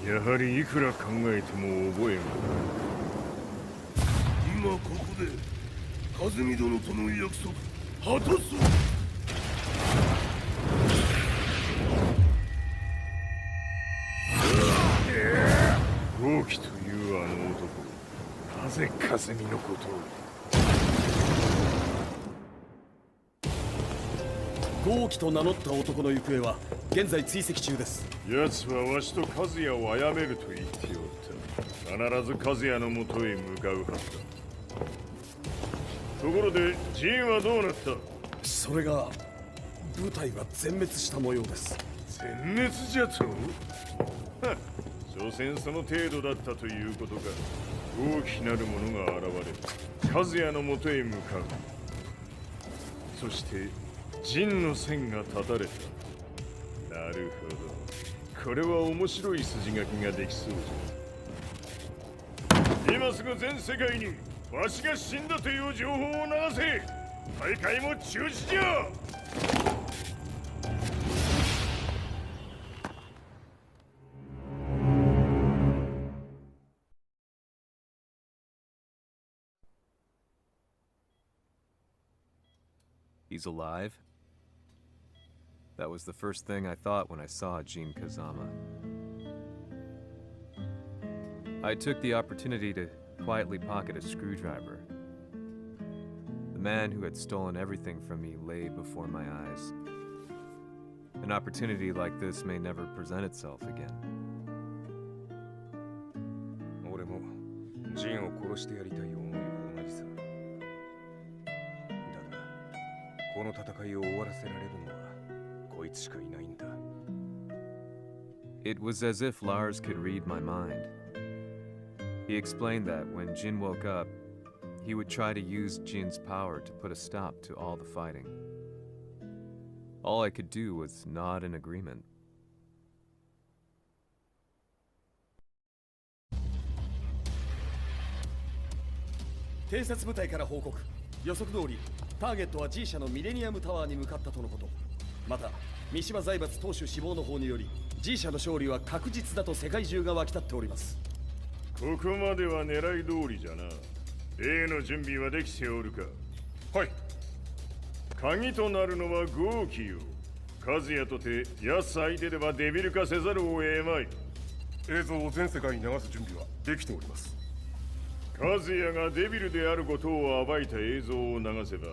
やはりいくら考えても覚えが今ここで和美殿との約束果たそう。豪輝というあの男、なぜ和美のことを。豪輝と名乗った男の行方は現在追跡中です。奴はわしと和也を殺めると言っておった。必ず和也のもとへ向かうはずだ。ところでジンはどうなった？それが部隊が全滅した模様です。全滅じゃと？所詮その程度だったということか。大きなる者が現れ、和也のもとへ向かう。そしてジンの線が断たれた。なるほど。これは面白い筋書きができそうじゃ。今すぐ全世界にわしが死んだという情報を流せ。大会も中止じゃ。He's alive? That was the first thing I thought when I saw Jin Kazama. I took the opportunity to quietly pocket a screwdriver. The man who had stolen everything from me lay before my eyes. An opportunity like this may never present itself again. 俺もジンを殺してやりたい思いは同じさ。だが、この戦いを終わらせられるのはこいつしかいないんだ。It was as if Lars could read my mind. He explained that when Jin woke up, he would try to use Jin's power to put a stop to all the fighting. All I could do was nod in agreement. 偵察部隊から報告。予測通り、ターゲットは G 社のミレニアムタワーに向かったとのこと。また、三島財閥当主死亡の方により、G 社の勝利は確実だと世界中が沸き立っております。ここまでは狙い通りじゃな。A の準備はできておるか。はい。鍵となるのは豪輝よ。和也とて奴相手ではデビル化せざるを得まい。映像を全世界に流す準備はできております。和也がデビルであることを暴いた映像を流せば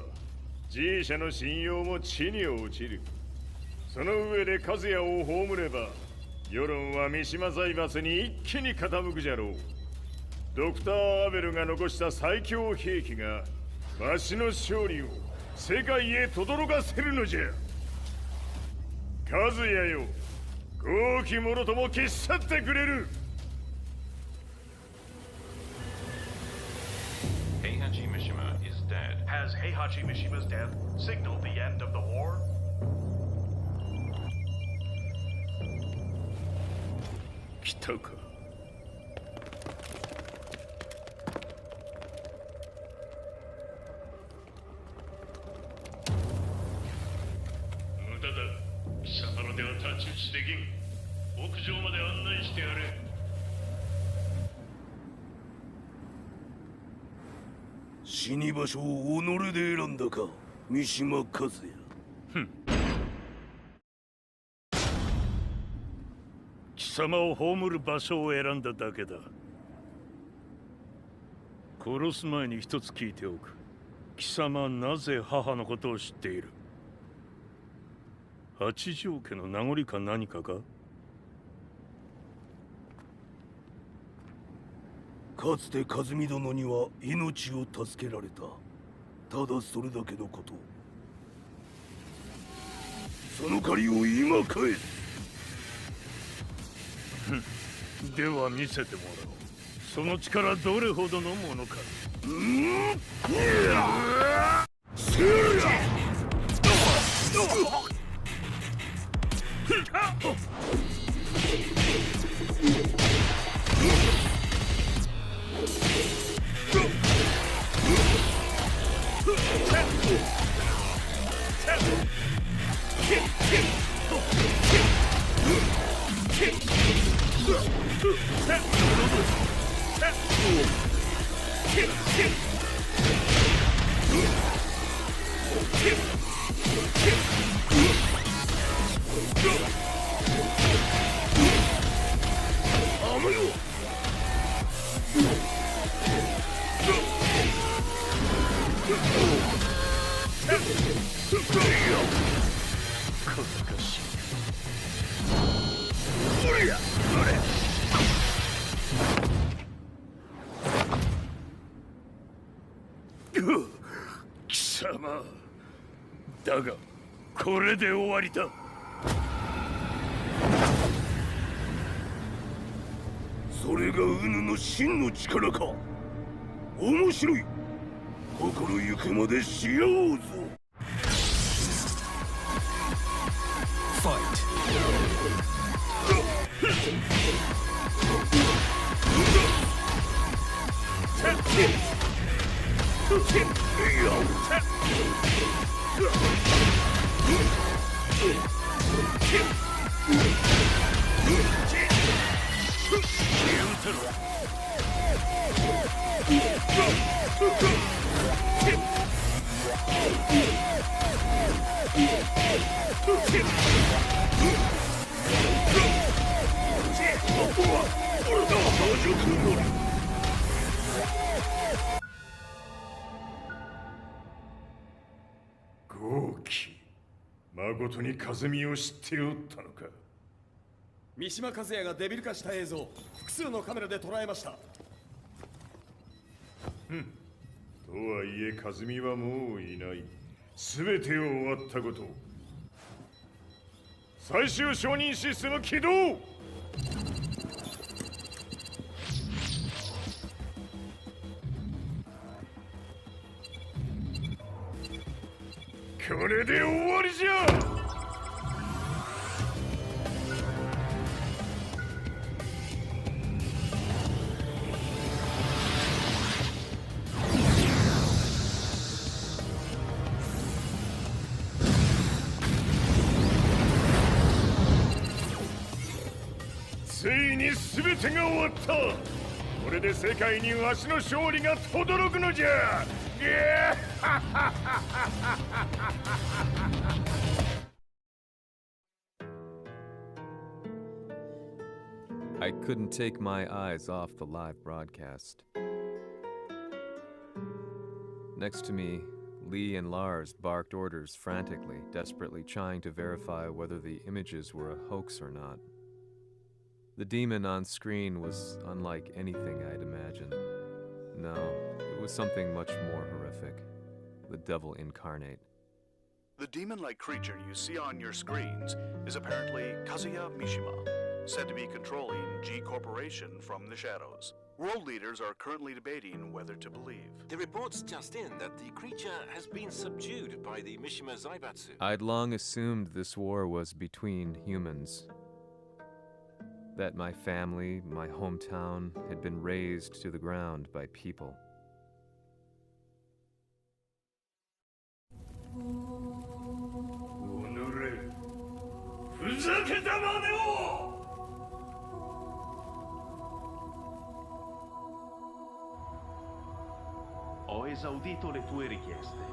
G 社の信用も地に落ちる。その上で和也を葬れば世論は三島財閥に一気に傾くじゃろう。ドクター・アベルが残した最強兵器がわしの勝利を世界へ轟かせるのじゃ。和也よ、豪気もろとも消し去ってくれる。 Heihachi Mishima is dead. Has Heihachi Mishima's death signaled the end of the war? 来たか。無駄だ。貴様らでは太刀打ちできん。屋上まで案内してやれ。死に場所を己で選んだか、三島和也。ふん。貴様を葬る場所を選んだだけだ。殺す前に一つ聞いておく。貴様はなぜ母のことを知っている？八条家の名残か何かか？かつて和美殿には命を助けられた。ただそれだけのこと。その借りを今返す。では見せてもらおう。その力どれほどのものか。貴様だがこれで終わりだ。それがウヌの真の力か。面白い。心ゆくまでしようぞ。ファイト。豪気、誠に風見を知っておったのか。三島和也がデビル化した映像、複数のカメラで捉えました。とはいえ風見はもういない。全てを終わったこと。最終承認システム起動。これで終わりじゃ。ついに全てが終わった。これで世界にわしの勝利が轟くのじゃ。I couldn't take my eyes off the live broadcast. Next to me, Lee and Lars barked orders frantically, desperately trying to verify whether the images were a hoax or not. The demon on screen was unlike anything I'd imagined. No, it was something much more horrific. The devil incarnate. The demon-like creature you see on your screens is apparently Kazuya Mishima, said to be controlling G Corporation from the shadows. World leaders are currently debating whether to believe. The reports just in that the creature has been subdued by the Mishima Zaibatsu. I'd long assumed this war was between humans. That my family, my hometown, had been razed to the ground by people. Ho esaudito le tue richieste.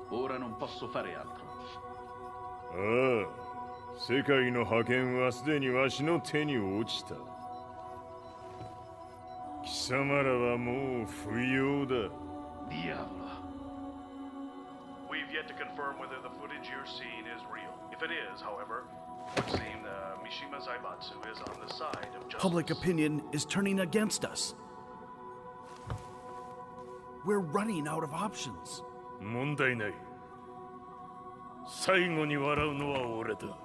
Ora non posso fare altro. ああ、世界の覇権はすでにわしの手に落ちた。貴様らはもう不要だ。Diavolo. We've yet to confirm whether the footage you're seeing is real. If it is, however, it would seem the Mishima Zaibatsu is on the side of justice. Public opinion is turning against us. We're running out of options. 問題ない。最後に笑うのは俺だ。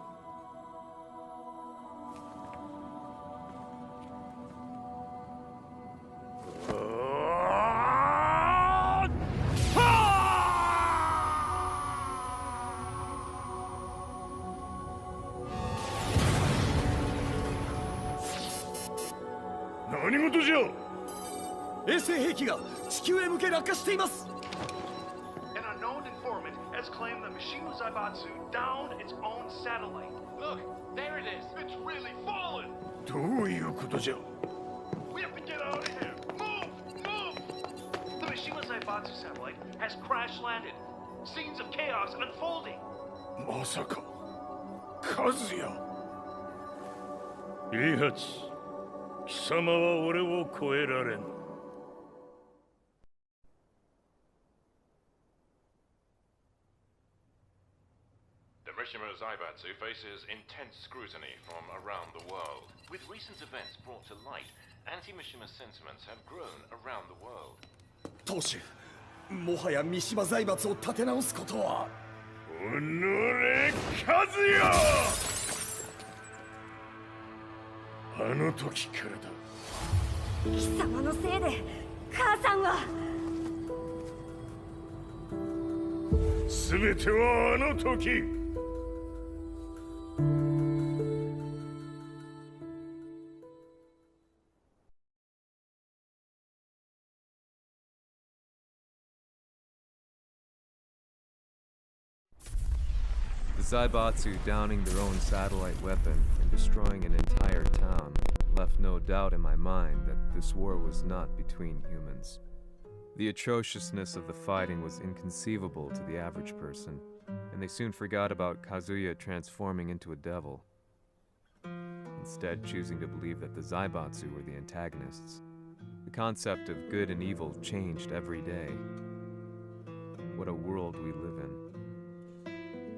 何事じゃ。衛星兵器が地球へ向け落下しています。 An unknown informant has claimed the Mishima Zaibatsu downed its own satellite. Look, there it is. It's really fallen. どういうことじゃ。 We have to get out of here. Move! Move! The Mishima Zaibatsu satellite has crash landed. Scenes of chaos unfolding. まさか、和也。イハチ、貴様は俺を超えられん。The Mishima Zaibatsu faces intense scrutiny from around the world. With recent events brought to light, anti-Mishima sentiments have grown around the world. 当主、もはや三島財閥を立て直すことは。おのれ、和也。あの時からだ。貴様のせいで母さんは。全てはあの時。The Zaibatsu downing their own satellite weapon and destroying an entire town left no doubt in my mind that this war was not between humans. The atrociousness of the fighting was inconceivable to the average person, and they soon forgot about Kazuya transforming into a devil, instead choosing to believe that the Zaibatsu were the antagonists. The concept of good and evil changed every day. What a world we live in.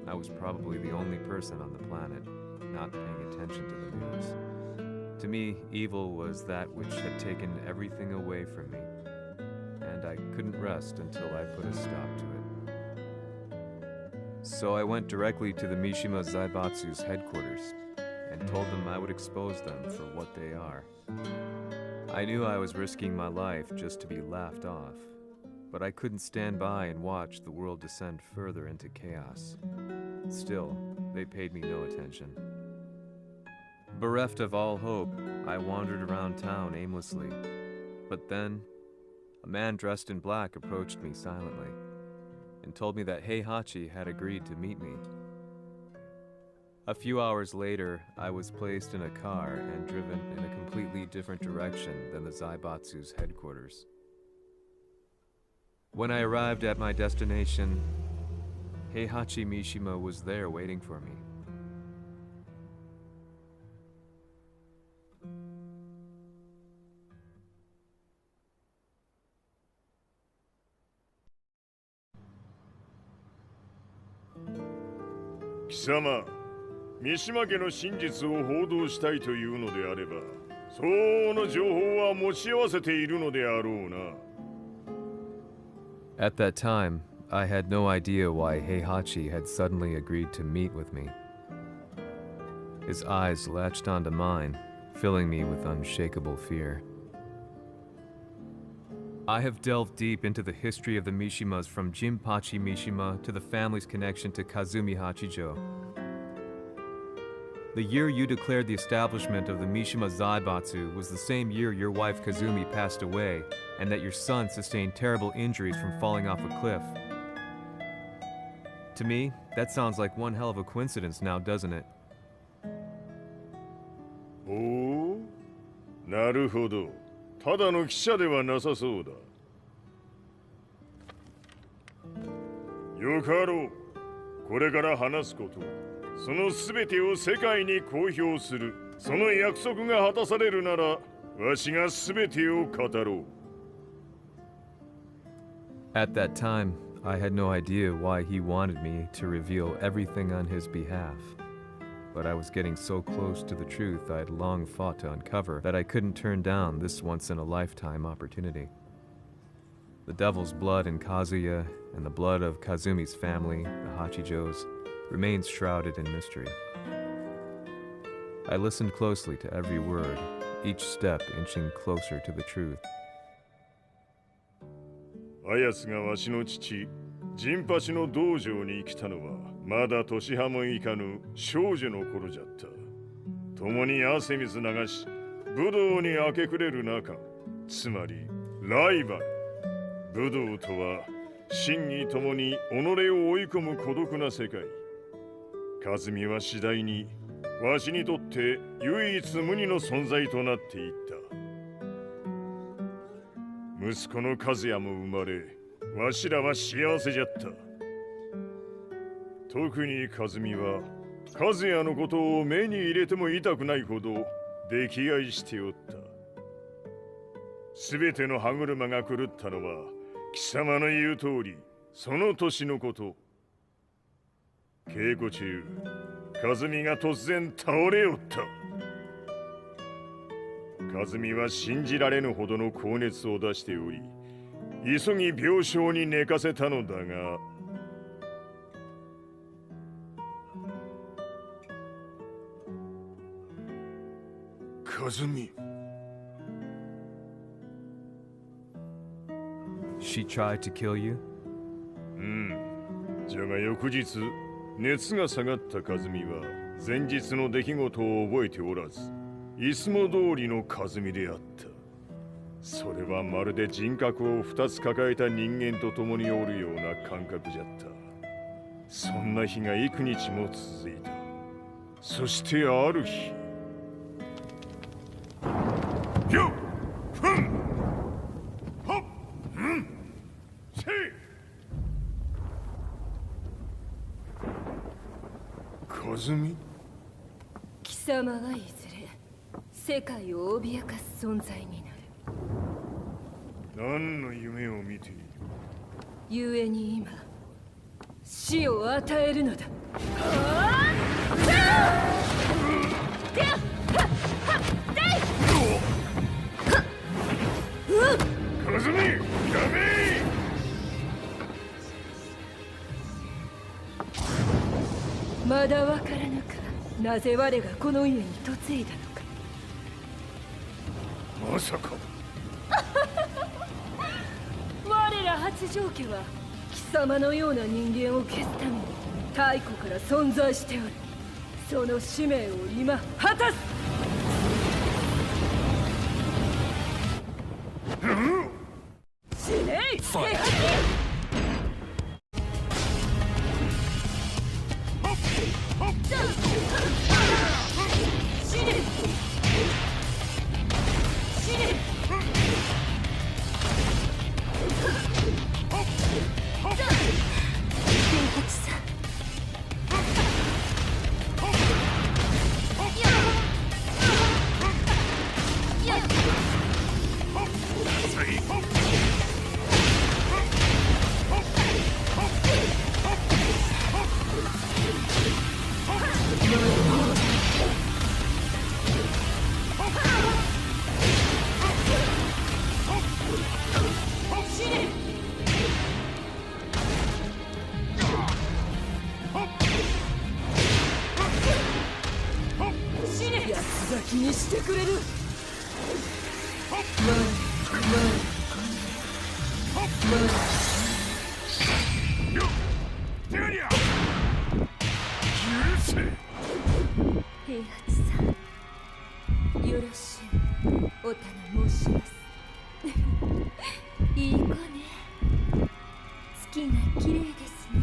I was probably the only person on the planet not paying attention to the news. To me, evil was that which had taken everything away from me, and I couldn't rest until I put a stop to it. So I went directly to the Mishima Zaibatsu's headquarters and told them I would expose them for what they are. I knew I was risking my life just to be laughed off, but I couldn't stand by and watch the world descend further into chaos. Still, they paid me no attention. Bereft of all hope, I wandered around town aimlessly. But then, a man dressed in black approached me silently and told me that Heihachi had agreed to meet me. A few hours later, I was placed in a car and driven in a completely different direction than the Zaibatsu's headquarters. When I arrived at my destination, Heihachi Mishima was there waiting for me. 貴様、三島家の真実を報道したいというのであれば、相応の情報は持ち合わせているのであろうな。At that time, I had no idea why Heihachi had suddenly agreed to meet with me. His eyes latched onto mine, filling me with unshakable fear. I have delved deep into the history of the Mishimas from Jinpachi Mishima to the family's connection to Kazumi Hachijo. The year you declared the establishment of the Mishima Zaibatsu was the same year your wife Kazumi passed away, and that your son sustained terrible injuries from falling off a cliff. To me, that sounds like one hell of a coincidence now, doesn't it? おお、なるほど。ただの記者ではなさそうだ。よかろう。これから話すこと、その全てを世界に公表する。その約束が果たされるなら、わしが全てを語ろう。At that time, I had no idea why he wanted me to reveal everything on his behalf. But I was getting so close to the truth I had long fought to uncover that I couldn't turn down this once-in-a-lifetime opportunity. The devil's blood in Kazuya and the blood of Kazumi's family, the Hachijos, remains shrouded in mystery. I listened closely to every word, each step inching closer to the truth. あやつがわしの父、陣八の道場に来たのは、まだ年端もいかぬ少女の頃じゃった。共に汗水流し、武道に明け暮れる中、つまりライバル。武道とは、真偽ともに己を追い込む孤独な世界。和美は次第に、わしにとって唯一無二の存在となっていった。息子の和也も生まれ、わしらは幸せじゃった。特に和美は、和也のことを目に入れても痛くないほど溺愛しておった。すべての歯車が狂ったのは、貴様の言う通り、その年のこと。稽古中、和美が突然倒れおった。和美は信じられぬほどの高熱を出しており、急ぎ病床に寝かせたのだが、和美。She tried to kill you? じゃが翌日、熱が下がった和美は前日の出来事を覚えておらず、いつも通りの和美であった。それはまるで人格を2つ抱えた人間と共におるような感覚じゃった。そんな日が幾日も続いた。そしてある日、よっふんはっうんせい和美。貴様はいずれ世界を脅かす存在になる。何の夢を見ている？故に今死を与えるのだ。和美、やめ！まだわからぬか。なぜ我がこの家に嫁いだのか。まさか。我ら八丈家は貴様のような人間を消すために太古から存在しておる。その使命を今果たす。死ねい！死ね！最高！にしてくれる。平八さん、よろしゅうお頼申します。いい子ね。月が綺麗ですね。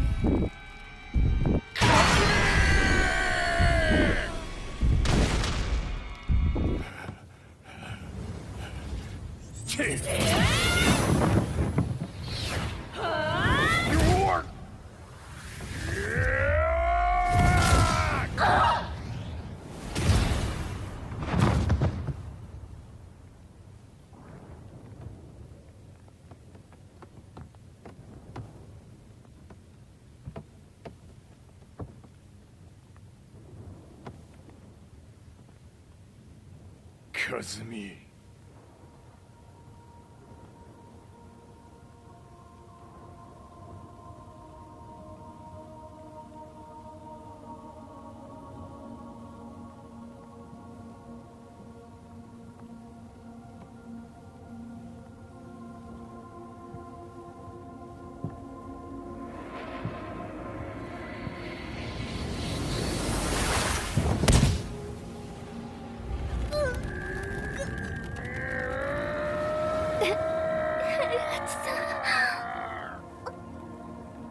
和美。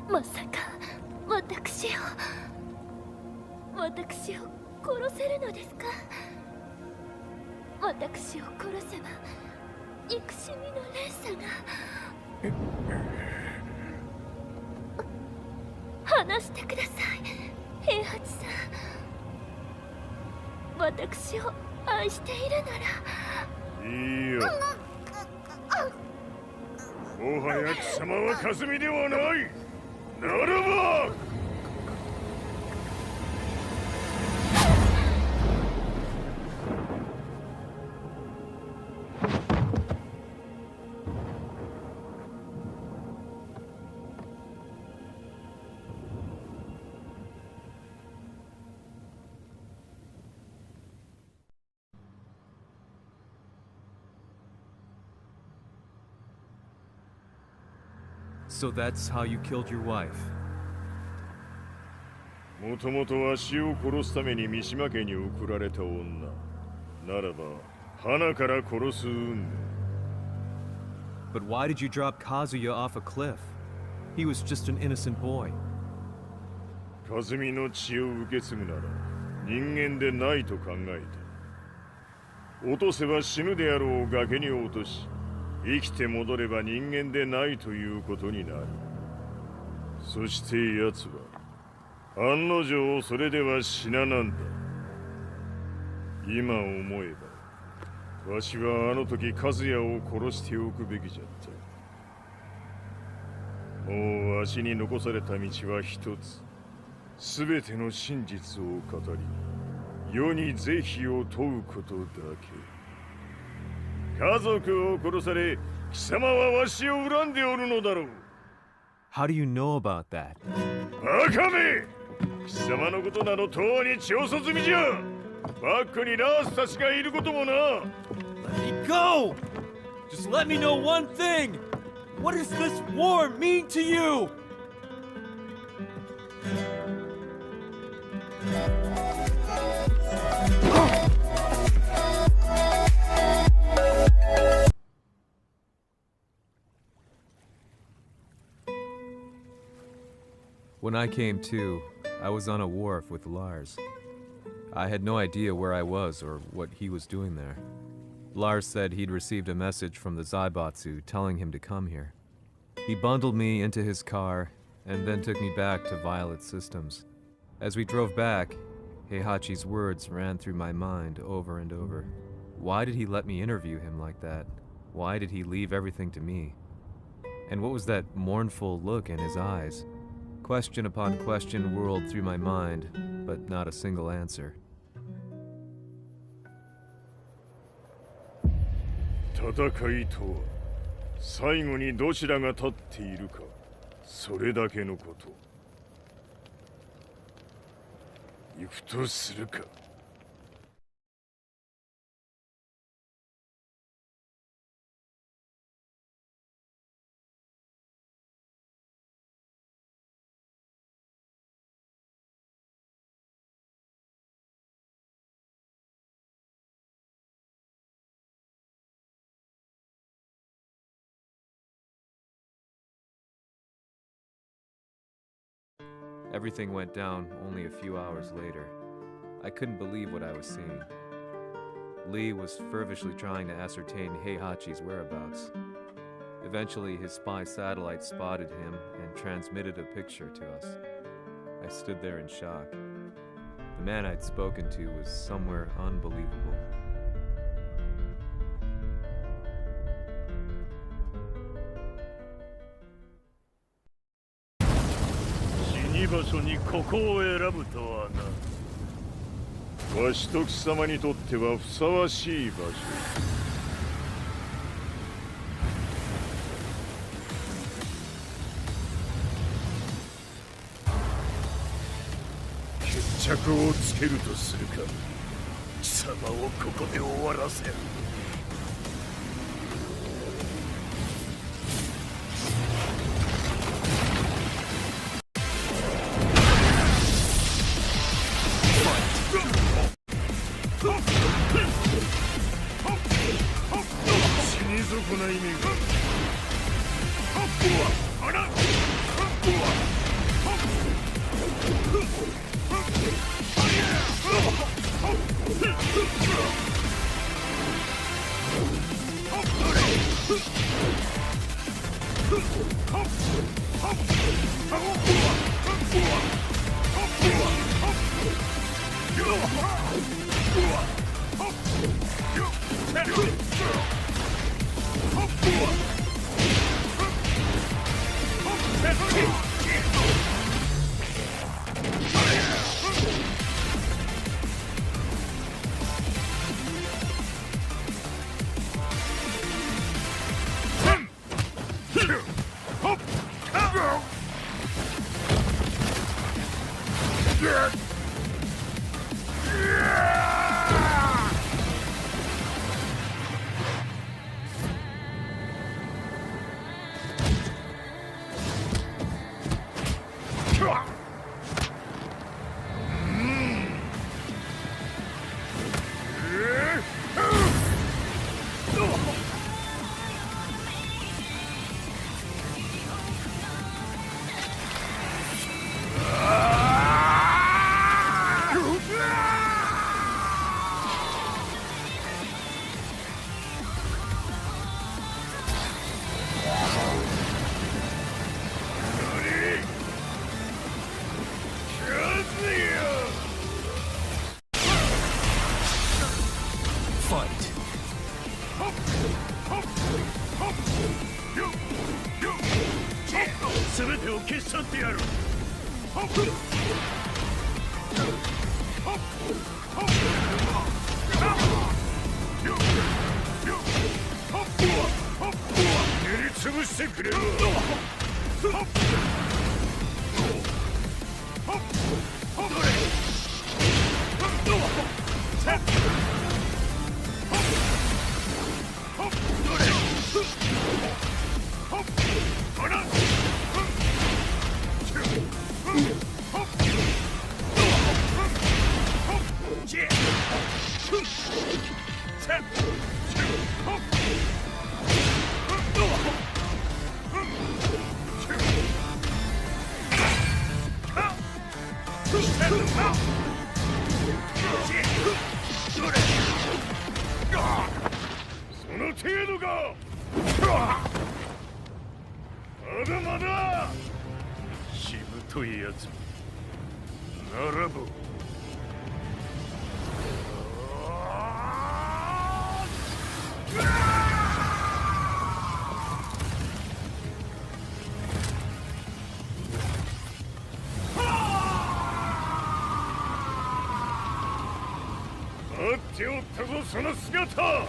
まさか私を殺せるのですか？私を殺せば憎しみの連鎖が。話してください、平八さん。私を愛しているなら。いいよ。もはや貴様は和美ではない。ならばSo that's how you killed your wife. もともとわしを殺すために三島家に送られた女。ならば、花から殺す運命。But why did you drop Kazuya off a cliff? He was just an innocent boy. 和美の血を受け継ぐなら、人間でないと考えた。落とせば死ぬであろう崖に落とし、生きて戻れば人間でないということになる。そして奴は案の定それでは死ななんだ。今思えばわしはあの時和也を殺しておくべきじゃった。もうわしに残された道は一つ。全ての真実を語り世に是非を問うことだけ。家族を殺され、貴様はわしを恨んでおるのだろう。How do you know about that? バカめ！貴様のことなどとうに調査済みじゃ。バックにラースたちがいることもな。Let me go! Just let me know one thing! What does this war mean to you? When I came to, I was on a wharf with Lars. I had no idea where I was or what he was doing there. Lars said he'd received a message from the Zaibatsu telling him to come here. He bundled me into his car and then took me back to Violet Systems. As we drove back, Heihachi's words ran through my mind over and over. Why did he let me interview him like that? Why did he leave everything to me? And what was that mournful look in his eyes? Question upon question whirled through my mind, but not a single answer. 戦いとは最後にどちらが立っているか、それだけのこと。行くとするか。Everything went down only a few hours later. I couldn't believe what I was seeing. Lee was feverishly trying to ascertain Heihachi's whereabouts. Eventually, his spy satellite spotted him and transmitted a picture to us. I stood there in shock. The man I'd spoken to was somewhere unbelievable. "わしと貴様にとってはふさわしい場所。決着をつけるとするか。貴様をここで終わらせる。死に損ない目が。全てを消し去ってやる。塗りつぶしてくれる。その程度か。まだまだ。しぶといやつならば。待っておったぞその姿。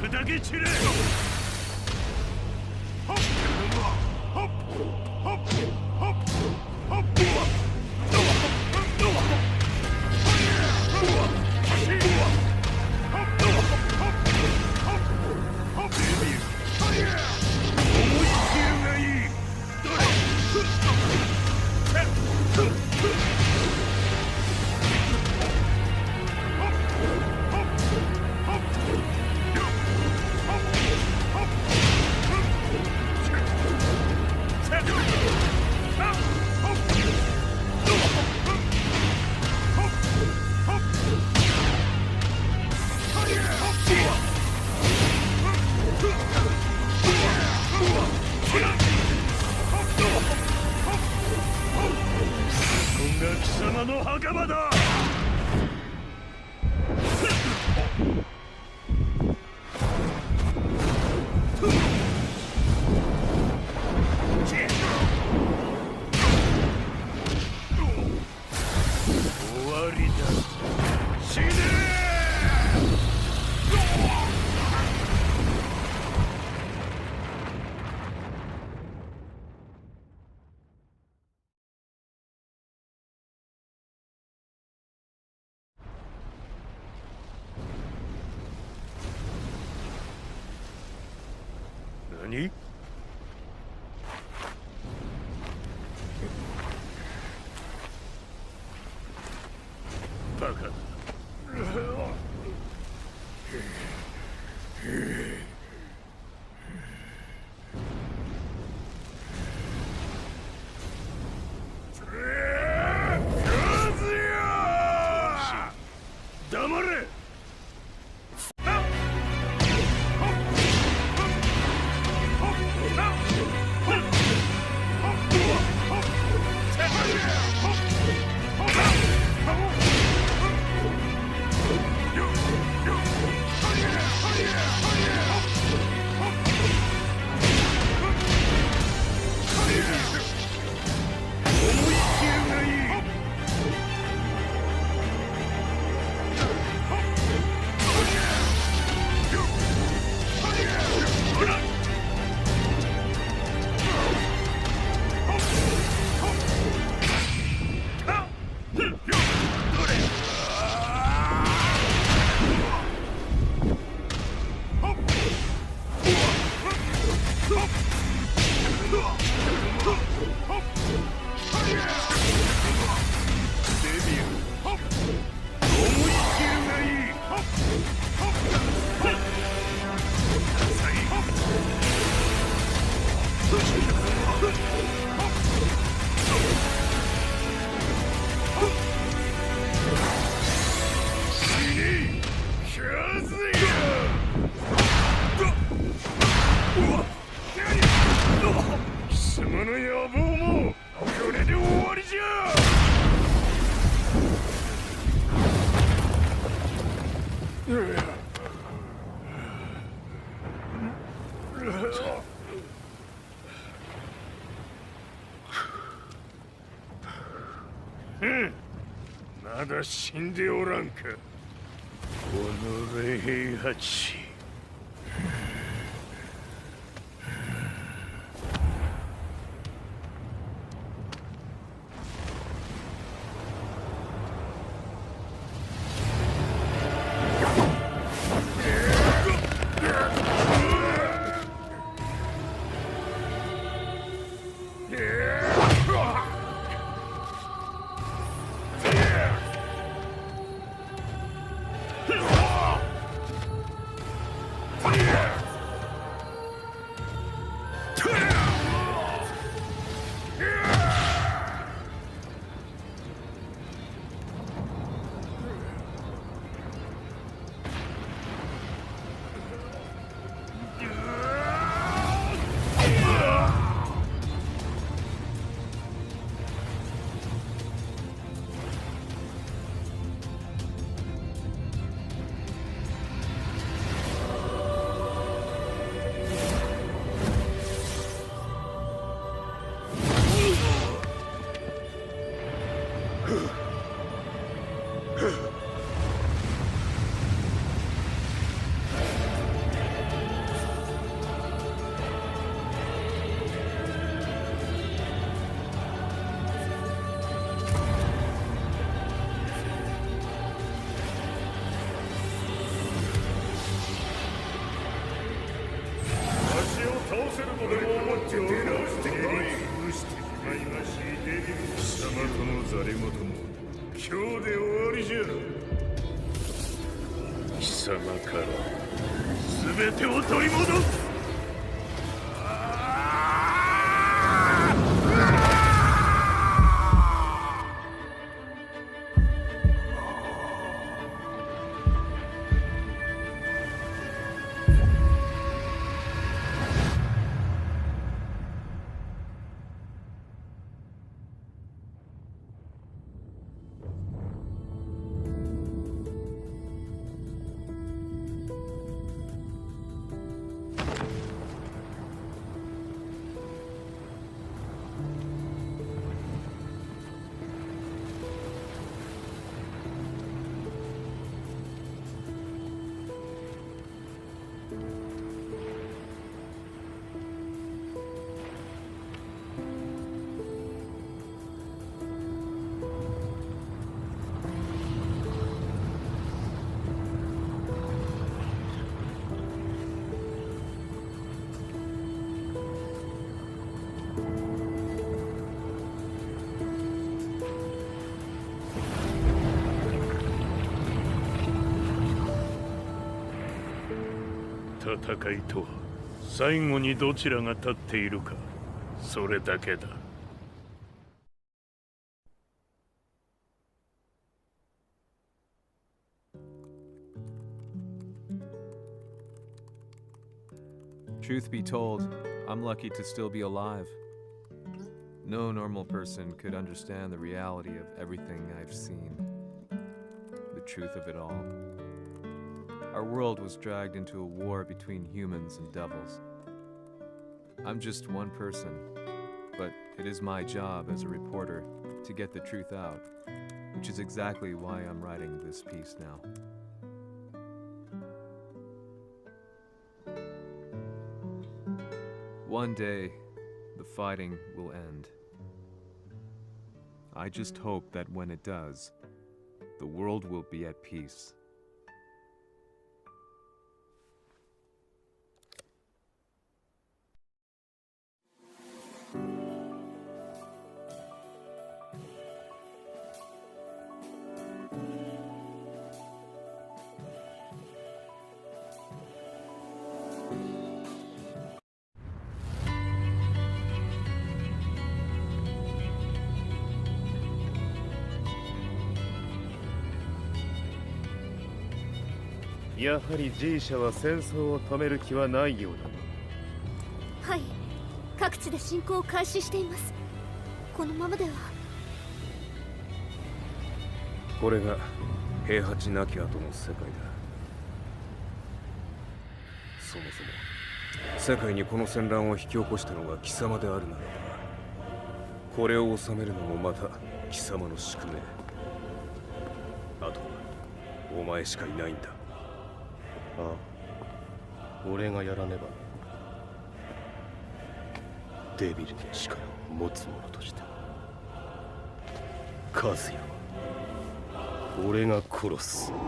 砕け散れ。貴様の墓場だ。終わりだ。死ね何？バカだ。黙れ。貴様の野望もこれで終わりじゃ。まだ死んでおらんか。おのれ平八。貴様から全てを取り戻す。戦いとは最後にどちらが立っているか、それだけだ。Truth be told, I'm lucky to still be alive. No normal person could understand the reality of everything I've seen. The truth of it all. Our world was dragged into a war between humans and devils. I'm just one person, but it is my job as a reporter to get the truth out, which is exactly why I'm writing this piece now. One day, the fighting will end. I just hope that when it does, the world will be at peace.「やはり G 社は戦争を止める気はないようだな」。はい、各地で侵攻を開始しています。このままでは。これが平八なき後の世界だ。そもそも世界にこの戦乱を引き起こしたのが貴様であるならば、これを収めるのもまた貴様の宿命。あとはお前しかいないんだ。ああ、俺がやらねば。デビルの力を持つ者としてカズヤは俺が殺す。「